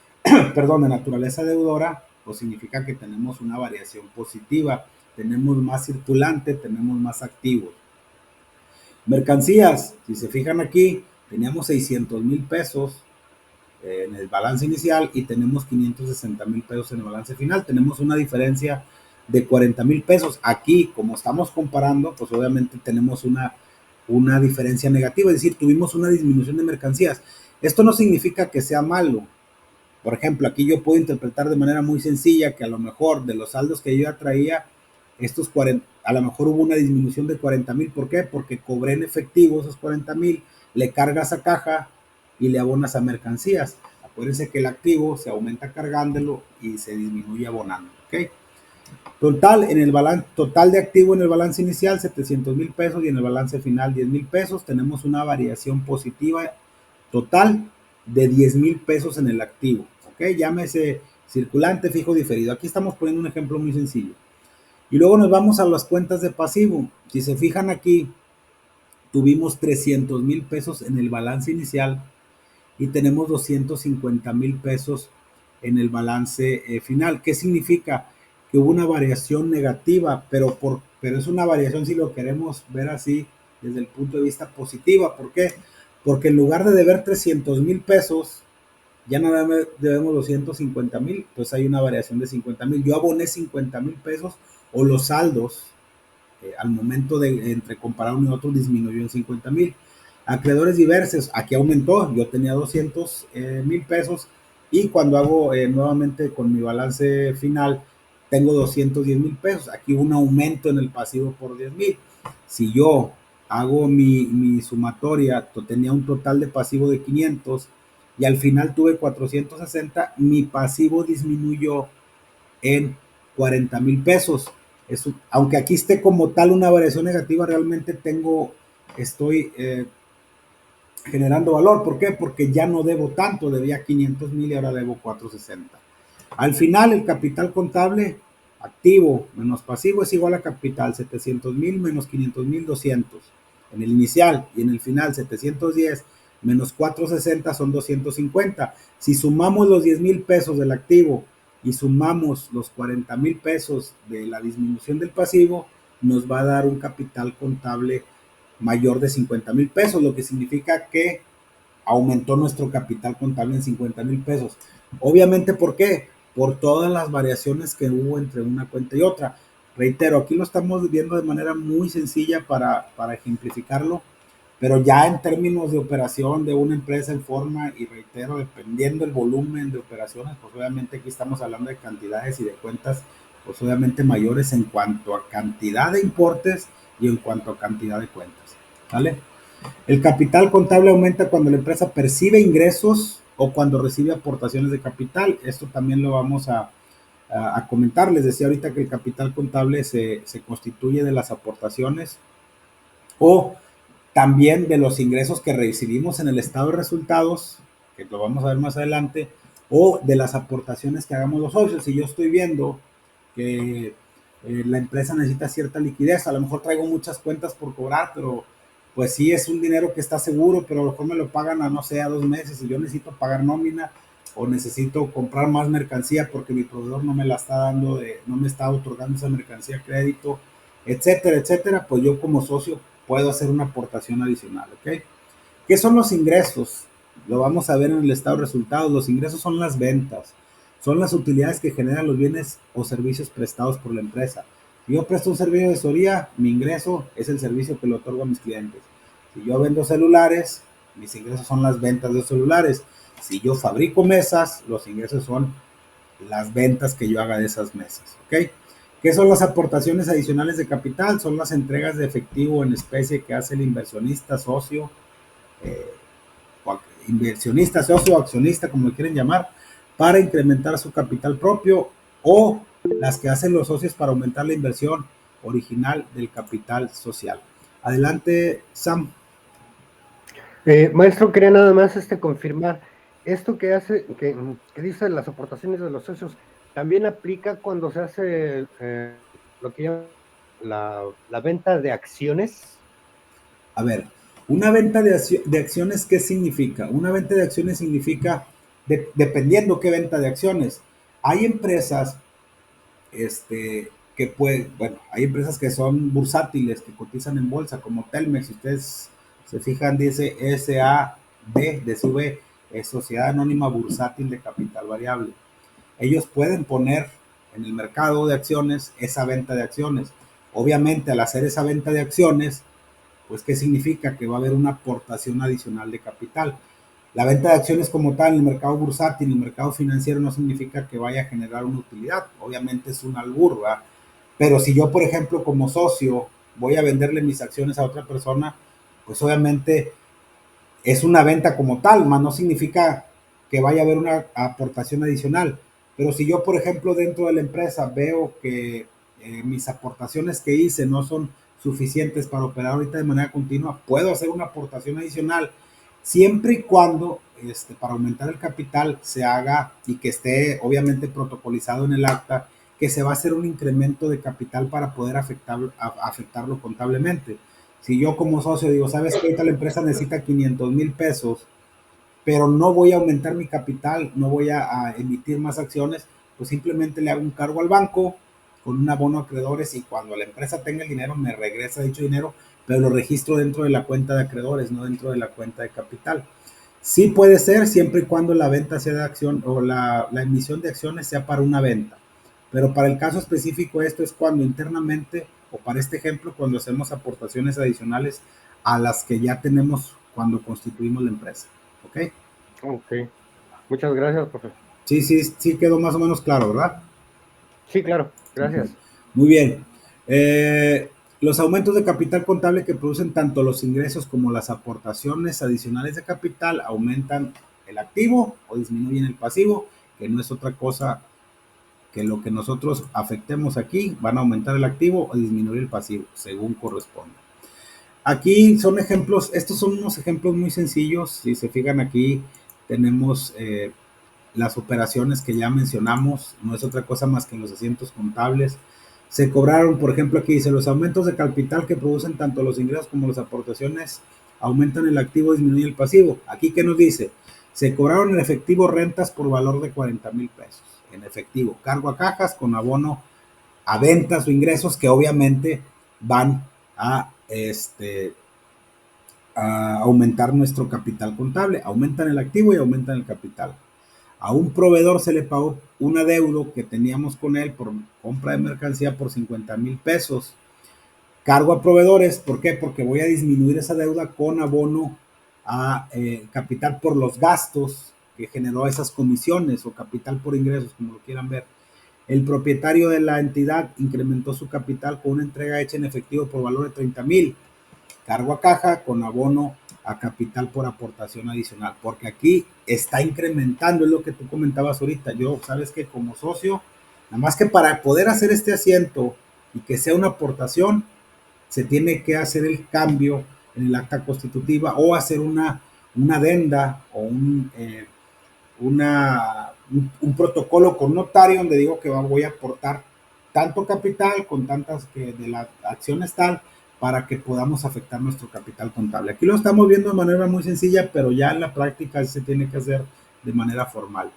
perdón, de naturaleza deudora, pues significa que tenemos una variación positiva. Tenemos más circulante, tenemos más activos. Mercancías, si se fijan aquí, teníamos 600,000 pesos en el balance inicial y tenemos 560,000 pesos en el balance final. Tenemos una diferencia de 40,000 pesos. Aquí, como estamos comparando, pues obviamente tenemos una diferencia negativa, es decir, tuvimos una disminución de mercancías. Esto no significa que sea malo. Por ejemplo, aquí yo puedo interpretar de manera muy sencilla que a lo mejor de los saldos que yo ya traía, a lo mejor hubo una disminución de 40,000. ¿Por qué? Porque cobré en efectivo esos 40,000, le cargas a caja y le abonas a mercancías. Acuérdense que el activo se aumenta cargándolo y se disminuye abonando. ¿Ok? Total de activo en el balance inicial, 700,000 pesos, y en el balance final, 10,000 pesos. Tenemos una variación positiva total de 10,000 pesos en el activo. ¿Ok? Llámese circulante, fijo, diferido. Aquí estamos poniendo un ejemplo muy sencillo. Y luego nos vamos a las cuentas de pasivo. Si se fijan aquí, tuvimos 300,000 pesos en el balance inicial y tenemos 250,000 pesos en el balance final. ¿Qué significa? Que hubo una variación negativa, pero es una variación, si lo queremos ver así, desde el punto de vista positiva. ¿Por qué? Porque en lugar de deber 300,000 pesos, ya nada más debemos 250,000, pues hay una variación de 50,000. Yo aboné 50,000 pesos, o los saldos al momento de entre comparar uno y otro disminuyó en 50,000. Acreedores diversos, aquí aumentó. Yo tenía 200,000 pesos, y cuando hago nuevamente con mi balance final, tengo 210,000 pesos. Aquí hubo un aumento en el pasivo por 10,000. Si yo hago mi sumatoria, tenía un total de pasivo de 500 y al final tuve 460, mi pasivo disminuyó en 40,000 pesos. Eso, aunque aquí esté como tal una variación negativa, realmente estoy generando valor. ¿Por qué? Porque ya no debo tanto, debía 500,000 y ahora debo 460. Al final, el capital contable activo menos pasivo es igual a capital, 700,000 menos 500,000, 200. En el inicial y en el final, 710 menos 460 son 250. Si sumamos los 10,000 pesos del activo y sumamos los 40,000 pesos de la disminución del pasivo, nos va a dar un capital contable mayor de 50,000 pesos, lo que significa que aumentó nuestro capital contable en 50,000 pesos. Obviamente, ¿por qué? Por todas las variaciones que hubo entre una cuenta y otra. Reitero, aquí lo estamos viendo de manera muy sencilla para ejemplificarlo, pero ya en términos de operación de una empresa en forma, y reitero, dependiendo del volumen de operaciones, pues obviamente aquí estamos hablando de cantidades y de cuentas, pues obviamente mayores en cuanto a cantidad de importes y en cuanto a cantidad de cuentas, ¿vale? El capital contable aumenta cuando la empresa percibe ingresos o cuando recibe aportaciones de capital. Esto también lo vamos a comentar. Les decía ahorita que el capital contable se constituye de las aportaciones o también de los ingresos que recibimos en el estado de resultados, que lo vamos a ver más adelante, o de las aportaciones que hagamos los socios. Si yo estoy viendo que la empresa necesita cierta liquidez, a lo mejor traigo muchas cuentas por cobrar, pero pues sí es un dinero que está seguro, pero a lo mejor me lo pagan a, no sé, a 2 meses y yo necesito pagar nómina o necesito comprar más mercancía porque mi proveedor no me la está dando, no me está otorgando esa mercancía a crédito, etcétera, etcétera, pues yo como socio puedo hacer una aportación adicional, ¿ok? ¿Qué son los ingresos? Lo vamos a ver en el estado de resultados. Los ingresos son las ventas, son las utilidades que generan los bienes o servicios prestados por la empresa. Si yo presto un servicio de asesoría, mi ingreso es el servicio que le otorgo a mis clientes. Si yo vendo celulares, mis ingresos son las ventas de celulares. Si yo fabrico mesas, los ingresos son las ventas que yo haga de esas mesas, ¿ok? ¿Qué son las aportaciones adicionales de capital? Son las entregas de efectivo en especie que hace el inversionista, socio, eh, inversionista, socio, accionista, como lo quieren llamar, para incrementar su capital propio, o las que hacen los socios para aumentar la inversión original del capital social. Adelante, Sam. Maestro, quería nada más confirmar, esto que dice las aportaciones de los socios, también aplica cuando se hace lo que llaman la venta de acciones. A ver, una venta de acciones, ¿qué significa? Una venta de acciones significa, dependiendo qué venta de acciones. Hay empresas que pueden, bueno, hay empresas que son bursátiles, que cotizan en bolsa, como Telmex. Si ustedes se fijan, dice SAB, de SUB, es Sociedad Anónima Bursátil de Capital Variable. Ellos pueden poner en el mercado de acciones esa venta de acciones. Obviamente, al hacer esa venta de acciones, pues, ¿qué significa? Que va a haber una aportación adicional de capital. La venta de acciones como tal en el mercado bursátil, en el mercado financiero, no significa que vaya a generar una utilidad. Obviamente es un albur, ¿verdad? Pero si yo, por ejemplo, como socio, voy a venderle mis acciones a otra persona, pues obviamente es una venta como tal, más no significa que vaya a haber una aportación adicional. Pero si yo, por ejemplo, dentro de la empresa veo que mis aportaciones que hice no son suficientes para operar ahorita de manera continua, puedo hacer una aportación adicional siempre y cuando para aumentar el capital se haga y que esté obviamente protocolizado en el acta que se va a hacer un incremento de capital para poder afectarlo contablemente. Si yo como socio digo, sabes que ahorita la empresa necesita 500,000 pesos, pero no voy a aumentar mi capital, no voy a emitir más acciones, pues simplemente le hago un cargo al banco con un abono a acreedores y cuando la empresa tenga el dinero me regresa dicho dinero, pero lo registro dentro de la cuenta de acreedores, no dentro de la cuenta de capital. Sí puede ser siempre y cuando la venta sea de acción o la emisión de acciones sea para una venta. Pero para el caso específico esto es cuando internamente, o para este ejemplo, cuando hacemos aportaciones adicionales a las que ya tenemos cuando constituimos la empresa. ¿Ok? Ok. Muchas gracias, profesor. Sí, sí, sí quedó más o menos claro, ¿verdad? Sí, claro. Gracias. Okay. Muy bien. Los aumentos de capital contable que producen tanto los ingresos como las aportaciones adicionales de capital aumentan el activo o disminuyen el pasivo, que no es otra cosa que lo que nosotros afectemos aquí, van a aumentar el activo o disminuir el pasivo, según corresponda. Aquí son ejemplos, estos son unos ejemplos muy sencillos. Si se fijan aquí, tenemos las operaciones que ya mencionamos, no es otra cosa más que los asientos contables. Se cobraron, por ejemplo, aquí dice, los aumentos de capital que producen tanto los ingresos como las aportaciones aumentan el activo, disminuyen el pasivo. Aquí, ¿qué nos dice? Se cobraron en efectivo rentas por valor de 40,000 pesos. En efectivo, cargo a cajas con abono a ventas o ingresos que obviamente van a, a aumentar nuestro capital contable. Aumentan el activo y aumentan el capital. A un proveedor se le pagó un adeudo que teníamos con él por compra de mercancía por 50,000 pesos. Cargo a proveedores, ¿por qué? Porque voy a disminuir esa deuda con abono a capital por los gastos que generó esas comisiones o capital por ingresos, como lo quieran ver. El propietario de la entidad incrementó su capital con una entrega hecha en efectivo por valor de 30,000. Cargo a caja con abono a capital por aportación adicional, porque aquí está incrementando, es lo que tú comentabas ahorita. Yo, sabes que como socio, nada más que para poder hacer este asiento y que sea una aportación, se tiene que hacer el cambio en el acta constitutiva o hacer una adenda o un protocolo con notario donde digo que voy a aportar tanto capital con tantas que de las acciones tal para que podamos afectar nuestro capital contable. Aquí lo estamos viendo de manera muy sencilla, pero ya en la práctica se tiene que hacer de manera formal.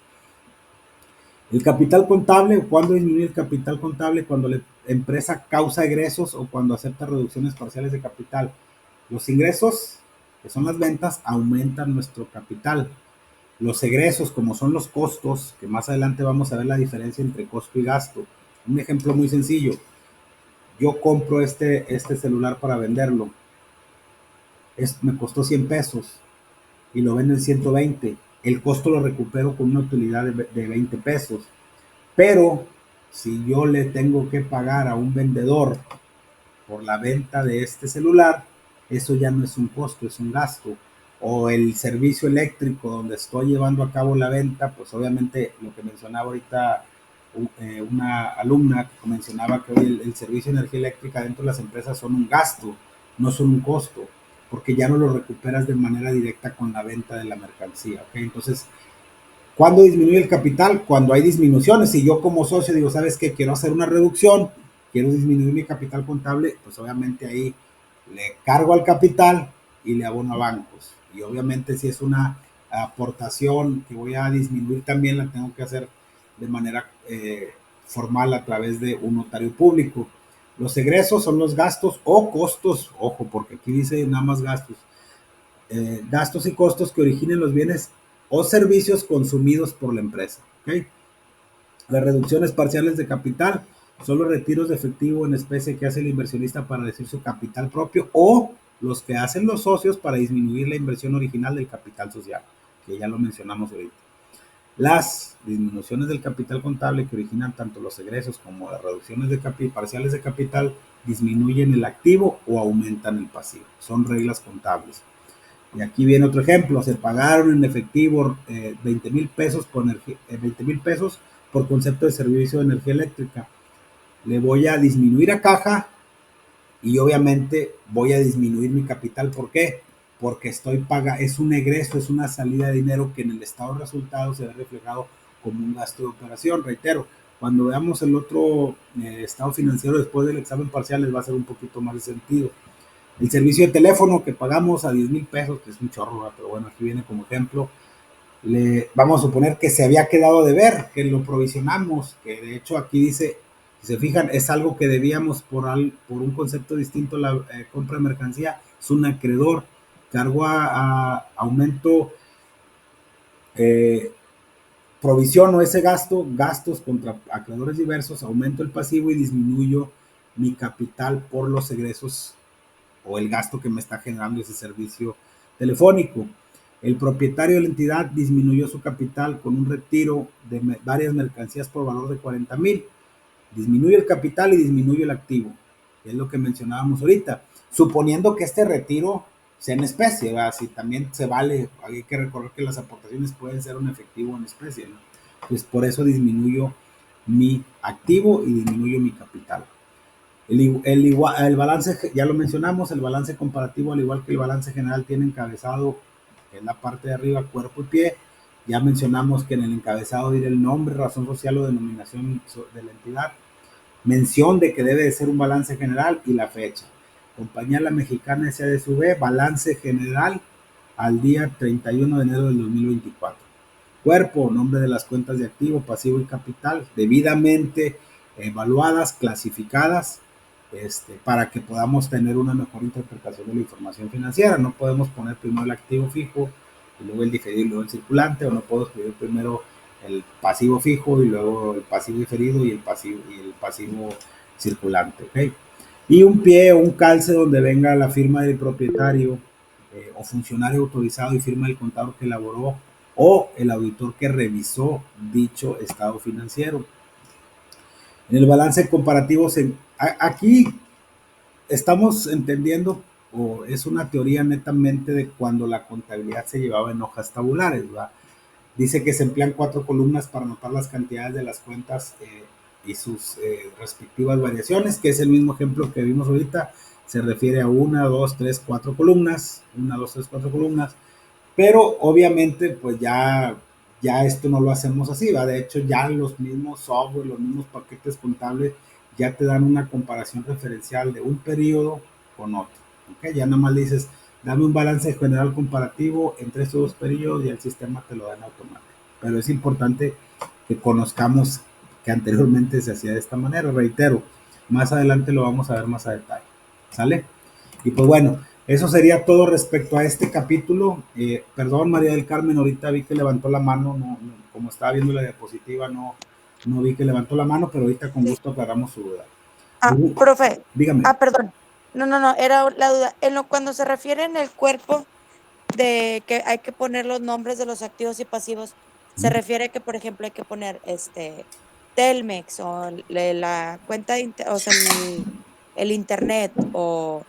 El capital contable, ¿cuándo disminuye el capital contable? Cuando la empresa causa egresos o cuando acepta reducciones parciales de capital. Los ingresos, que son las ventas, aumentan nuestro capital. Los egresos, como son los costos, que más adelante vamos a ver la diferencia entre costo y gasto. Un ejemplo muy sencillo. Yo compro este celular para venderlo. Me costó 100 pesos y lo vendo en 120. El costo lo recupero con una utilidad de 20 pesos. Pero si yo le tengo que pagar a un vendedor por la venta de este celular, eso ya no es un costo, es un gasto. O el servicio eléctrico donde estoy llevando a cabo la venta, pues obviamente lo que mencionaba ahorita una alumna que mencionaba que hoy el servicio de energía eléctrica dentro de las empresas son un gasto, no son un costo, porque ya no lo recuperas de manera directa con la venta de la mercancía, ¿ok? Entonces, ¿cuándo disminuye el capital? Cuando hay disminuciones. Si yo como socio digo, ¿sabes qué? Quiero hacer una reducción, quiero disminuir mi capital contable, pues obviamente ahí le cargo al capital y le abono a bancos. Y obviamente si es una aportación que voy a disminuir también, la tengo que hacer de manera formal a través de un notario público. Los egresos son los gastos o costos, ojo, porque aquí dice nada más gastos. Gastos y costos que originen los bienes o servicios consumidos por la empresa. ¿Okay? Las reducciones parciales de capital son los retiros de efectivo en especie que hace el inversionista para reducir su capital propio o los que hacen los socios para disminuir la inversión original del capital social, que ya lo mencionamos ahorita. Las disminuciones del capital contable que originan tanto los egresos como las reducciones de parciales de capital disminuyen el activo o aumentan el pasivo. Son reglas contables. Y aquí viene otro ejemplo, se pagaron en efectivo 20,000 pesos por 20,000 pesos por concepto de servicio de energía eléctrica. Le voy a disminuir a caja y obviamente voy a disminuir mi capital. ¿Por qué? Porque es un egreso, es una salida de dinero que en el estado de resultados se ve reflejado como un gasto de operación. Reitero, cuando veamos el otro estado financiero después del examen parcial les va a hacer un poquito más de sentido. El servicio de teléfono que pagamos a 10,000 pesos, que es un chorro, pero bueno, aquí viene como ejemplo. Vamos a suponer que se había quedado de ver, que lo provisionamos, que de hecho aquí dice, si se fijan, es algo que debíamos por un concepto distinto a la compra de mercancía, es un acreedor. Cargo a aumento, provisiono ese gasto, gastos contra acreedores diversos, aumento el pasivo y disminuyo mi capital por los egresos o el gasto que me está generando ese servicio telefónico. El propietario de la entidad disminuyó su capital con un retiro de varias mercancías por valor de 40,000. Disminuye el capital y disminuye el activo. Es lo que mencionábamos ahorita, suponiendo que este retiro sea en especie, ¿verdad? Si también se vale, hay que recordar que las aportaciones pueden ser un efectivo en especie, ¿no? Pues por eso disminuyo mi activo y disminuyo mi capital. El balance, ya lo mencionamos, el balance comparativo, al igual que el balance general, tiene encabezado en la parte de arriba, cuerpo y pie. Ya mencionamos que en el encabezado dirá el nombre, razón social o denominación de la entidad, mención de que debe de ser un balance general y la fecha. Compañía La Mexicana SADSV, balance general al día 31 de enero del 2024. Cuerpo, nombre de las cuentas de activo, pasivo y capital, debidamente evaluadas, clasificadas, para que podamos tener una mejor interpretación de la información financiera. No podemos poner primero el activo fijo y luego el diferido y luego el circulante, o no puedo escribir primero el pasivo fijo y luego el pasivo diferido y el pasivo circulante, ¿ok? Y un pie o un calce donde venga la firma del propietario o funcionario autorizado y firma del contador que elaboró o el auditor que revisó dicho estado financiero. En el balance comparativo, aquí estamos entendiendo, o es una teoría netamente de cuando la contabilidad se llevaba en hojas tabulares, ¿verdad? Dice que se emplean 4 columnas para anotar las cantidades de las cuentas y sus respectivas variaciones, que es el mismo ejemplo que vimos ahorita. Se refiere a 1, 2, 3, 4 columnas, 1, 2, 3, 4 columnas, pero obviamente pues ya esto no lo hacemos así, ¿va? De hecho ya los mismos software, los mismos paquetes contables ya te dan una comparación referencial de un periodo con otro, ¿ok? Ya nada más le dices, dame un balance general comparativo entre estos dos periodos y el sistema te lo da en automático. Pero es importante que conozcamos que anteriormente se hacía de esta manera. Reitero, más adelante lo vamos a ver más a detalle. ¿Sale? Y pues bueno, eso sería todo respecto a este capítulo. Perdón, María del Carmen, ahorita vi que levantó la mano, como estaba viendo la diapositiva, no vi que levantó la mano, pero ahorita con gusto aclaramos su duda. Profe. Dígame. Perdón. No, era la duda. Cuando se refiere en el cuerpo de que hay que poner los nombres de los activos y pasivos, se refiere que, por ejemplo, hay que poner Telmex o la cuenta de o sea, el internet o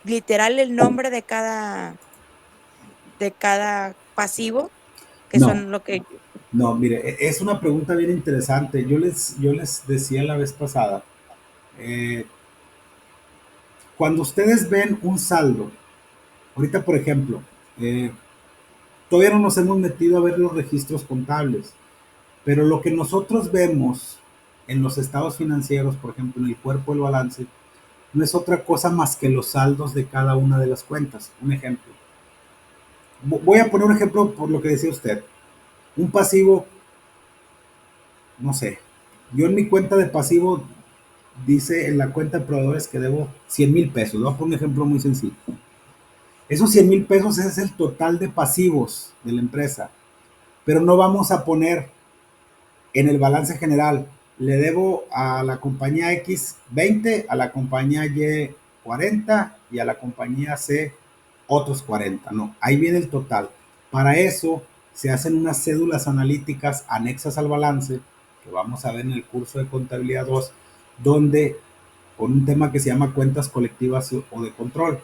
literal el nombre de cada pasivo, que No. son lo que... No, mire, es una pregunta bien interesante. Yo les decía la vez pasada, cuando ustedes ven un saldo, ahorita por ejemplo, todavía no nos hemos metido a ver los registros contables, pero lo que nosotros vemos en los estados financieros, por ejemplo, en el cuerpo del balance, no es otra cosa más que los saldos de cada una de las cuentas. Un ejemplo. Voy a poner un ejemplo por lo que decía usted. Un pasivo, no sé, yo en mi cuenta de pasivo dice en la cuenta de proveedores que debo 100,000 pesos. Voy a poner un ejemplo muy sencillo. Esos 100,000 pesos es el total de pasivos de la empresa, pero no vamos a poner en el balance general, le debo a la compañía X 20, a la compañía Y 40 y a la compañía C otros 40. No, ahí viene el total. Para eso se hacen unas cédulas analíticas anexas al balance, que vamos a ver en el curso de contabilidad 2, donde con un tema que se llama cuentas colectivas o de control,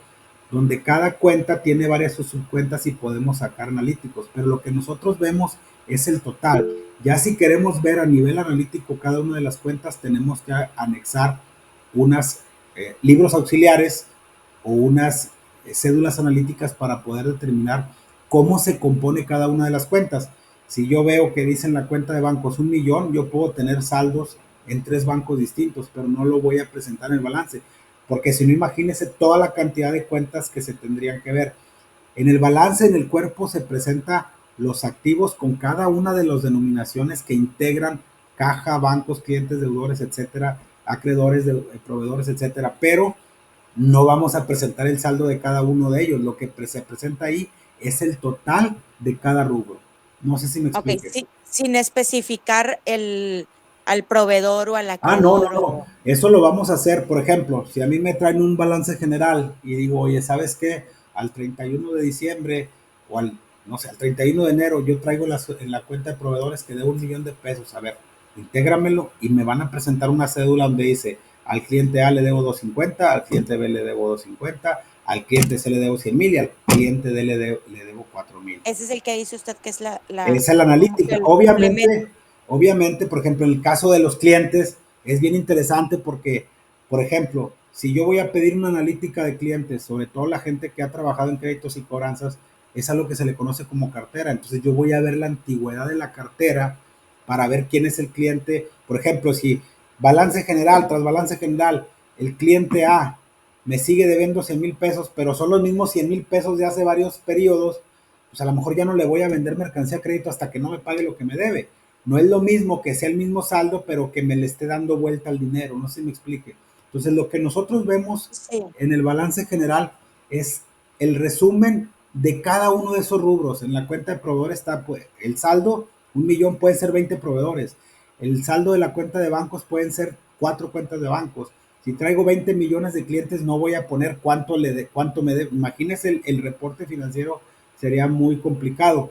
donde cada cuenta tiene varias subcuentas y podemos sacar analíticos, pero lo que nosotros vemos es el total. Ya si queremos ver a nivel analítico cada una de las cuentas, tenemos que anexar unas libros auxiliares o unas cédulas analíticas para poder determinar cómo se compone cada una de las cuentas. Si yo veo que dice en la cuenta de bancos 1,000,000, yo puedo tener saldos en 3 bancos distintos, pero no lo voy a presentar en el balance, porque si no, imagínense toda la cantidad de cuentas que se tendrían que ver. En el balance, en el cuerpo, se presenta los activos con cada una de las denominaciones que integran caja, bancos, clientes, deudores, etcétera, acreedores, proveedores, etcétera, pero no vamos a presentar el saldo de cada uno de ellos. Lo que se presenta ahí es el total de cada rubro. No sé si me explique. Sí, sin especificar al proveedor o al acreedor. No. Eso lo vamos a hacer, por ejemplo, si a mí me traen un balance general y digo, oye, ¿sabes qué? Al 31 de diciembre o al 31 de enero yo traigo en la cuenta de proveedores que debo 1,000,000 de pesos. A ver, intégramelo y me van a presentar una cédula donde dice al cliente A le debo 250, al cliente B le debo 250, al cliente C le debo 100,000 y al cliente D le debo 4,000. Ese es el que dice usted que es Esa es la analítica. Obviamente, por ejemplo, en el caso de los clientes es bien interesante porque, por ejemplo, si yo voy a pedir una analítica de clientes, sobre todo la gente que ha trabajado en créditos y cobranzas, es algo que se le conoce como cartera. Entonces yo voy a ver la antigüedad de la cartera para ver quién es el cliente. Por ejemplo, si balance general tras balance general, el cliente A me sigue debiendo 100,000 pesos, pero son los mismos 100,000 pesos de hace varios periodos, pues a lo mejor ya no le voy a vender mercancía a crédito hasta que no me pague lo que me debe. No es lo mismo que sea el mismo saldo, pero que me le esté dando vuelta al dinero, no sé si me explique. Entonces, lo que nosotros vemos en el balance general es el resumen de cada uno de esos rubros. En la cuenta de proveedores está pues, el saldo, 1,000,000 pueden ser 20 proveedores. El saldo de la cuenta de bancos pueden ser 4 cuentas de bancos. Si traigo 20 millones de clientes, no voy a poner cuánto me debe. Imagínese el reporte financiero, sería muy complicado.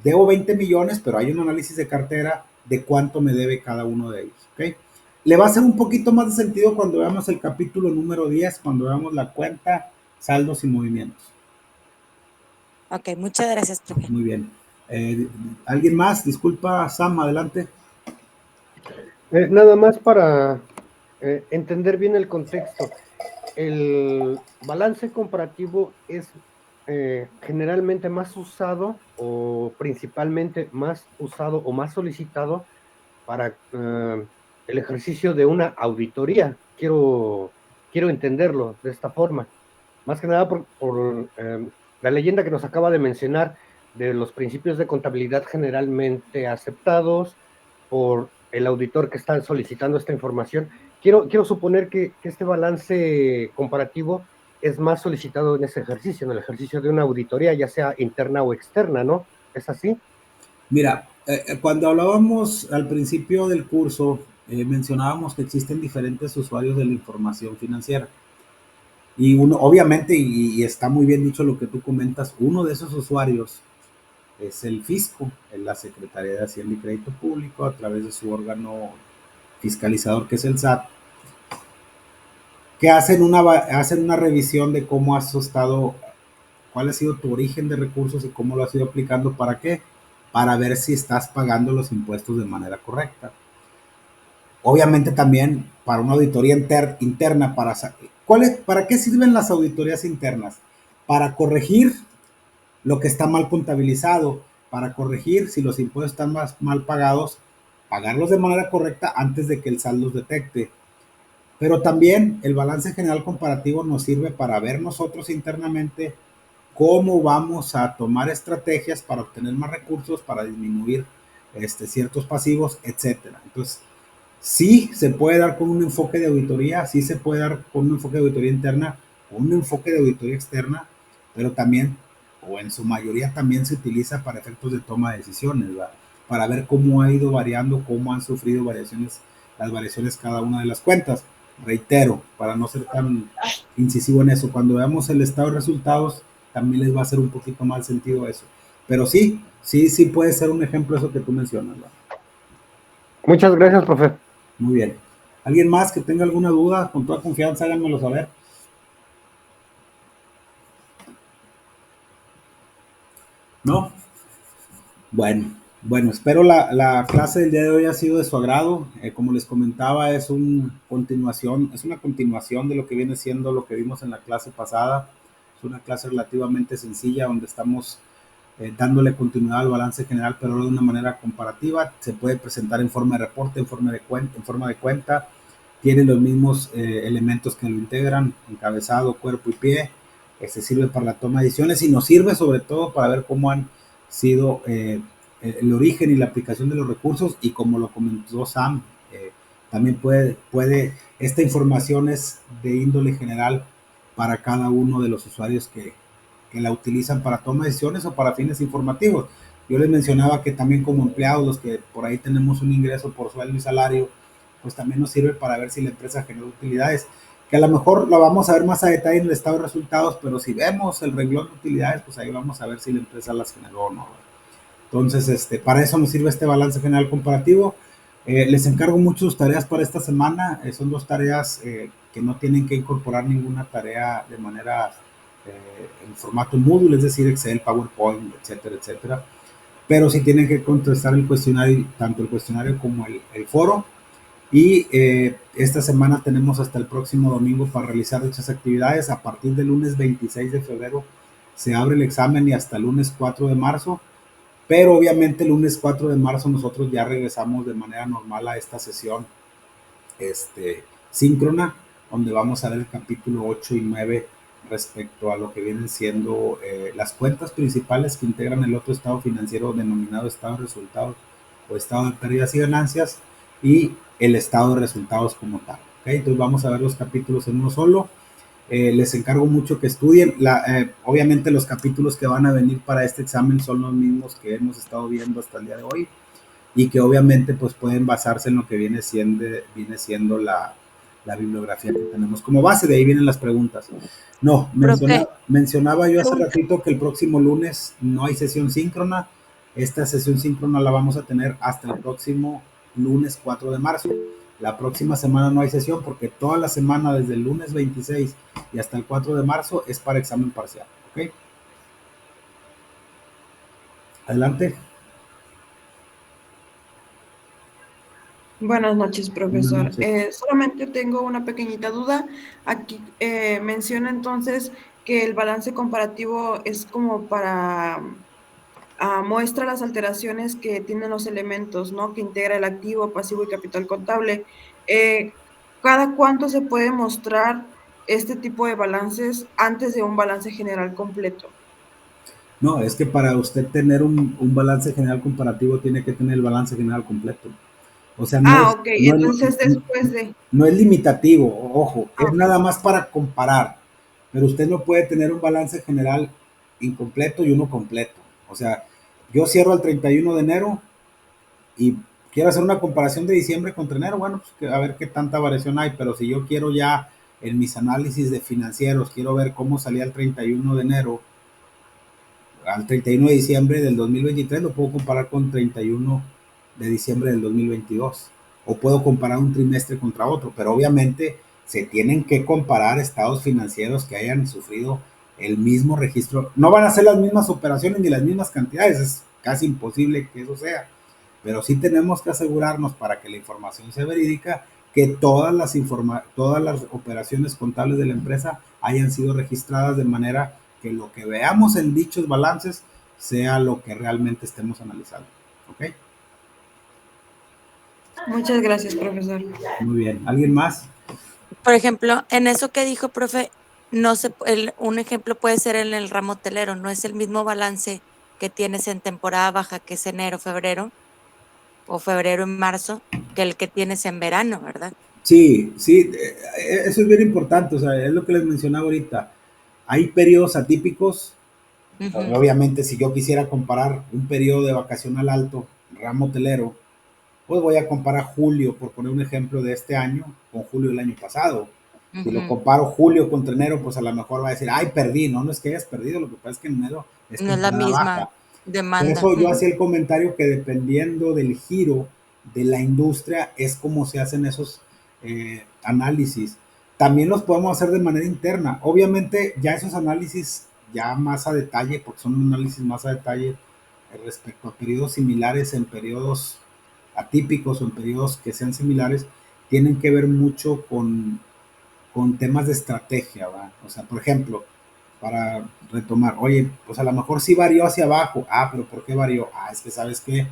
Debo 20 millones, pero hay un análisis de cartera de cuánto me debe cada uno de ellos. ¿Okay? Le va a hacer un poquito más de sentido cuando veamos el capítulo número 10, cuando veamos la cuenta, saldos y movimientos. Ok, muchas gracias, profe. Muy bien. ¿Alguien más? Disculpa, Sam, adelante. Nada más para entender bien el contexto. El balance comparativo es generalmente más usado o principalmente más usado o más solicitado para el ejercicio de una auditoría. Quiero entenderlo de esta forma. Más que nada por la leyenda que nos acaba de mencionar de los principios de contabilidad generalmente aceptados por el auditor que está solicitando esta información. Quiero suponer que este balance comparativo es más solicitado en ese ejercicio, en el ejercicio de una auditoría, ya sea interna o externa, ¿no? ¿Es así? Mira, cuando hablábamos al principio del curso, mencionábamos que existen diferentes usuarios de la información financiera. Y uno, obviamente, y está muy bien dicho lo que tú comentas, uno de esos usuarios es el fisco, en la Secretaría de Hacienda y Crédito Público, a través de su órgano fiscalizador, que es el SAT, que hacen una revisión de cómo has estado, cuál ha sido tu origen de recursos y cómo lo has ido aplicando. ¿Para qué? Para ver si estás pagando los impuestos de manera correcta. Obviamente también para una auditoría interna, ¿para qué sirven las auditorías internas? Para corregir lo que está mal contabilizado, para corregir si los impuestos están mal pagados, pagarlos de manera correcta antes de que el SAT los detecte. Pero también el balance general comparativo nos sirve para ver nosotros internamente cómo vamos a tomar estrategias para obtener más recursos, para disminuir ciertos pasivos, etcétera. Entonces, sí se puede dar con un enfoque de auditoría, sí se puede dar con un enfoque de auditoría interna, con un enfoque de auditoría externa, pero también, o en su mayoría, también se utiliza para efectos de toma de decisiones, ¿verdad? Para ver cómo ha ido variando, cómo han sufrido las variaciones cada una de las cuentas. Reitero, para no ser tan incisivo en eso, cuando veamos el estado de resultados, también les va a hacer un poquito más sentido eso. Pero sí puede ser un ejemplo eso que tú mencionas, ¿verdad? Muchas gracias, profe. Muy bien. ¿Alguien más que tenga alguna duda? Con toda confianza, háganmelo saber. ¿No? Bueno, espero la clase del día de hoy ha sido de su agrado. Como les comentaba, es una continuación de lo que viene siendo lo que vimos en la clase pasada. Es una clase relativamente sencilla donde estamos dándole continuidad al balance general, pero de una manera comparativa. Se puede presentar en forma de reporte, en forma de cuenta. Tiene los mismos elementos que lo integran: encabezado, cuerpo y pie. Sirve para la toma de decisiones y nos sirve sobre todo para ver cómo han sido el origen y la aplicación de los recursos, y como lo comentó Sam, también esta información es de índole general para cada uno de los usuarios que la utilizan para toma de decisiones o para fines informativos. Yo les mencionaba que también como empleados, los que por ahí tenemos un ingreso por sueldo y salario, pues también nos sirve para ver si la empresa genera utilidades, que a lo mejor lo vamos a ver más a detalle en el estado de resultados, pero si vemos el renglón de utilidades, pues ahí vamos a ver si la empresa las generó o no. Entonces, para eso nos sirve este balance general comparativo. Les encargo mucho sus tareas para esta semana. Son 2 tareas que no tienen que incorporar ninguna tarea de manera en formato Moodle, es decir, Excel, PowerPoint, etcétera, etcétera. Pero sí tienen que contestar el cuestionario, tanto el cuestionario como el foro. Y esta semana tenemos hasta el próximo domingo para realizar dichas actividades. A partir del lunes 26 de febrero se abre el examen y hasta el lunes 4 de marzo. Pero obviamente el lunes 4 de marzo nosotros ya regresamos de manera normal a esta sesión síncrona, donde vamos a ver el capítulo 8 y 9 respecto a lo que vienen siendo las cuentas principales que integran el otro estado financiero denominado estado de resultados o estado de pérdidas y ganancias y el estado de resultados como tal. ¿Okay? Entonces vamos a ver los capítulos en uno solo. Les encargo mucho que estudien. Obviamente los capítulos que van a venir para este examen son los mismos que hemos estado viendo hasta el día de hoy y que obviamente pues pueden basarse en lo que viene siendo la bibliografía que tenemos como base. De ahí vienen las preguntas. No, mencionaba yo hace ratito que el próximo lunes no hay sesión síncrona. Esta sesión síncrona la vamos a tener hasta el próximo lunes 4 de marzo. La próxima semana no hay sesión porque toda la semana desde el lunes 26 y hasta el 4 de marzo es para examen parcial. ¿Ok? Adelante. Buenas noches, profesor. Buenas noches. Solamente tengo una pequeñita duda. Aquí menciona entonces que el balance comparativo es como para muestra las alteraciones que tienen los elementos, ¿no? Que integra el activo, pasivo y capital contable. ¿Cada cuánto se puede mostrar este tipo de balances antes de un balance general completo? No, es que para usted tener un balance general comparativo tiene que tener el balance general completo. O sea, Ok, entonces después de... no es limitativo, ojo, es nada más para comparar, pero usted no puede tener un balance general incompleto y uno completo. O sea, yo cierro el 31 de enero y quiero hacer una comparación de diciembre contra enero, bueno, pues a ver qué tanta variación hay, pero si yo quiero ya en mis análisis de financieros, quiero ver cómo salía el 31 de enero al 31 de diciembre del 2023, lo puedo comparar con 31 de diciembre del 2022. O puedo comparar un trimestre contra otro, pero obviamente se tienen que comparar estados financieros que hayan sufrido el mismo registro. No van a ser las mismas operaciones ni las mismas cantidades, es casi imposible que eso sea. Pero sí tenemos que asegurarnos para que la información sea verídica que todas las operaciones contables de la empresa hayan sido registradas de manera que lo que veamos en dichos balances sea lo que realmente estemos analizando. ¿Ok? Muchas gracias, profesor. Muy bien. ¿Alguien más? Por ejemplo, en eso que dijo, profe, un ejemplo puede ser en el ramo hotelero, no es el mismo balance que tienes en temporada baja, que es enero, febrero, o febrero en marzo, que el que tienes en verano, ¿verdad? Sí, sí, eso es bien importante, o sea, es lo que les mencionaba ahorita. Hay periodos atípicos. Obviamente, si yo quisiera comparar un periodo de vacacional alto, ramo hotelero, pues voy a comparar julio, por poner un ejemplo de este año, con julio del año pasado. Si lo comparo julio contra enero, pues a lo mejor va a decir, ay, perdí. No, no es que hayas perdido, lo que pasa es que en enero es No es la temporada misma baja. Por demanda. eso yo hacía el comentario que dependiendo del giro de la industria es como se hacen esos análisis. También los podemos hacer de manera interna. Obviamente ya esos análisis ya más a detalle, porque son análisis más a detalle respecto a periodos similares en periodos atípicos o en periodos que sean similares, tienen que ver mucho con temas de estrategia, ¿va? O sea, por ejemplo, para retomar, oye, pues a lo mejor sí varió hacia abajo. Ah, pero ¿por qué varió? Ah, es que sabes que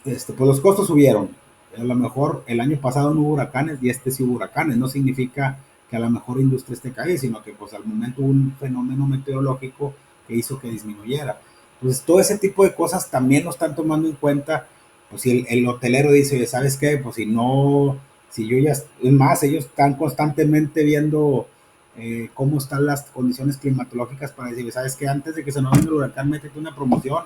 pues los costos subieron. A lo mejor el año pasado no hubo huracanes y este sí hubo huracanes. No significa que a lo mejor la industria esté caída, sino que pues al momento hubo un fenómeno meteorológico que hizo que disminuyera. Entonces todo ese tipo de cosas también lo están tomando en cuenta. Pues si el hotelero dice, oye, ¿sabes qué? Pues si no, si yo ya, es más, ellos están constantemente viendo cómo están las condiciones climatológicas para decir, ¿sabes qué? Antes de que se nos venga el huracán, métete una promoción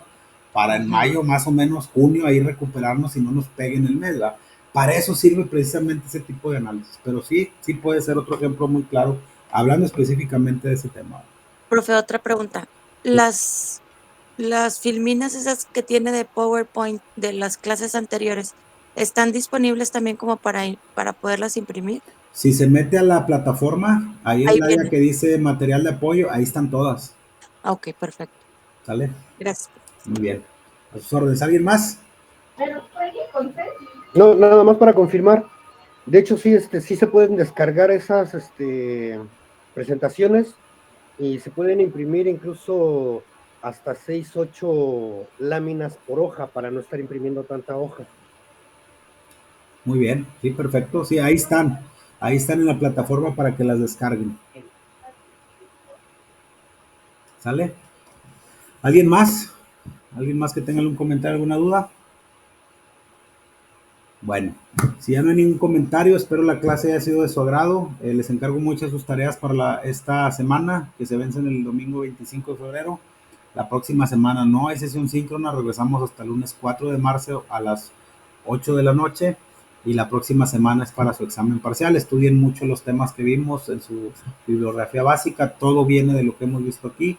para en mayo, más o menos junio, ahí recuperarnos y no nos peguen el mes, ¿verdad? Para eso sirve precisamente ese tipo de análisis. Pero sí, sí puede ser otro ejemplo muy claro, hablando específicamente de ese tema. Profe, otra pregunta. Las filminas esas que tiene de PowerPoint de las clases anteriores, ¿están disponibles también como para poderlas imprimir? Si se mete a la plataforma, ahí en Ahí el área viene. que dice material de apoyo, ahí están todas. Ok, perfecto. ¿Sale? Gracias. Muy bien. A sus órdenes. ¿Alguien más? No, nada más para confirmar. De hecho, sí, sí se pueden descargar esas presentaciones y se pueden imprimir incluso hasta 6, 8 láminas por hoja para no estar imprimiendo tanta hoja. Muy bien. Sí, perfecto. Sí, ahí están. Ahí están en la plataforma para que las descarguen. ¿Sale? ¿Alguien más? ¿Alguien más que tenga algún comentario, alguna duda? Bueno, si ya no hay ningún comentario, espero la clase haya sido de su agrado. Les encargo muchas sus tareas para esta semana, que se vencen el domingo 25 de febrero. La próxima semana no hay sesión síncrona, regresamos hasta el lunes 4 de marzo a las 8 de la noche. Y la próxima semana es para su examen parcial. Estudien mucho los temas que vimos en su bibliografía básica. Todo viene de lo que hemos visto aquí.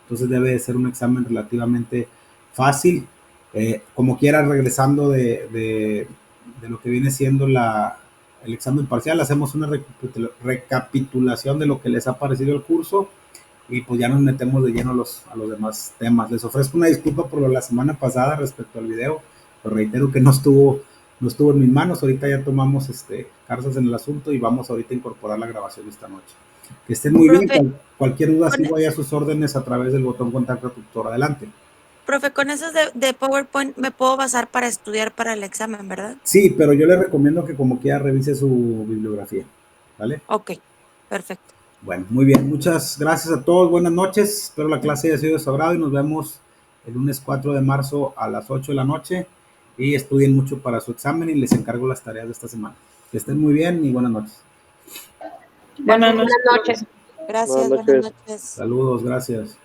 Entonces debe de ser un examen relativamente fácil. Como quiera, regresando de lo que viene siendo el examen parcial, hacemos una recapitulación de lo que les ha parecido el curso y pues ya nos metemos de lleno a los demás temas. Les ofrezco una disculpa por la semana pasada respecto al video, pero reitero que no estuvo en mis manos. Ahorita ya tomamos cartas en el asunto y vamos ahorita a incorporar la grabación esta noche. Que estén muy Profe, bien. Cualquier duda, sigo ahí a sus órdenes a través del botón contacto tutor. Adelante. Profe, con esos de PowerPoint me puedo basar para estudiar para el examen, ¿verdad? Sí, pero yo le recomiendo que como quiera revise su bibliografía. ¿Vale? Ok, perfecto. Bueno, muy bien. Muchas gracias a todos. Buenas noches. Espero la clase haya sido de su agrado y nos vemos el lunes 4 de marzo a las 8 de la noche. Y estudien mucho para su examen y les encargo las tareas de esta semana. Que estén muy bien y buenas noches. Buenas noches. Gracias, buenas noches. Saludos, gracias.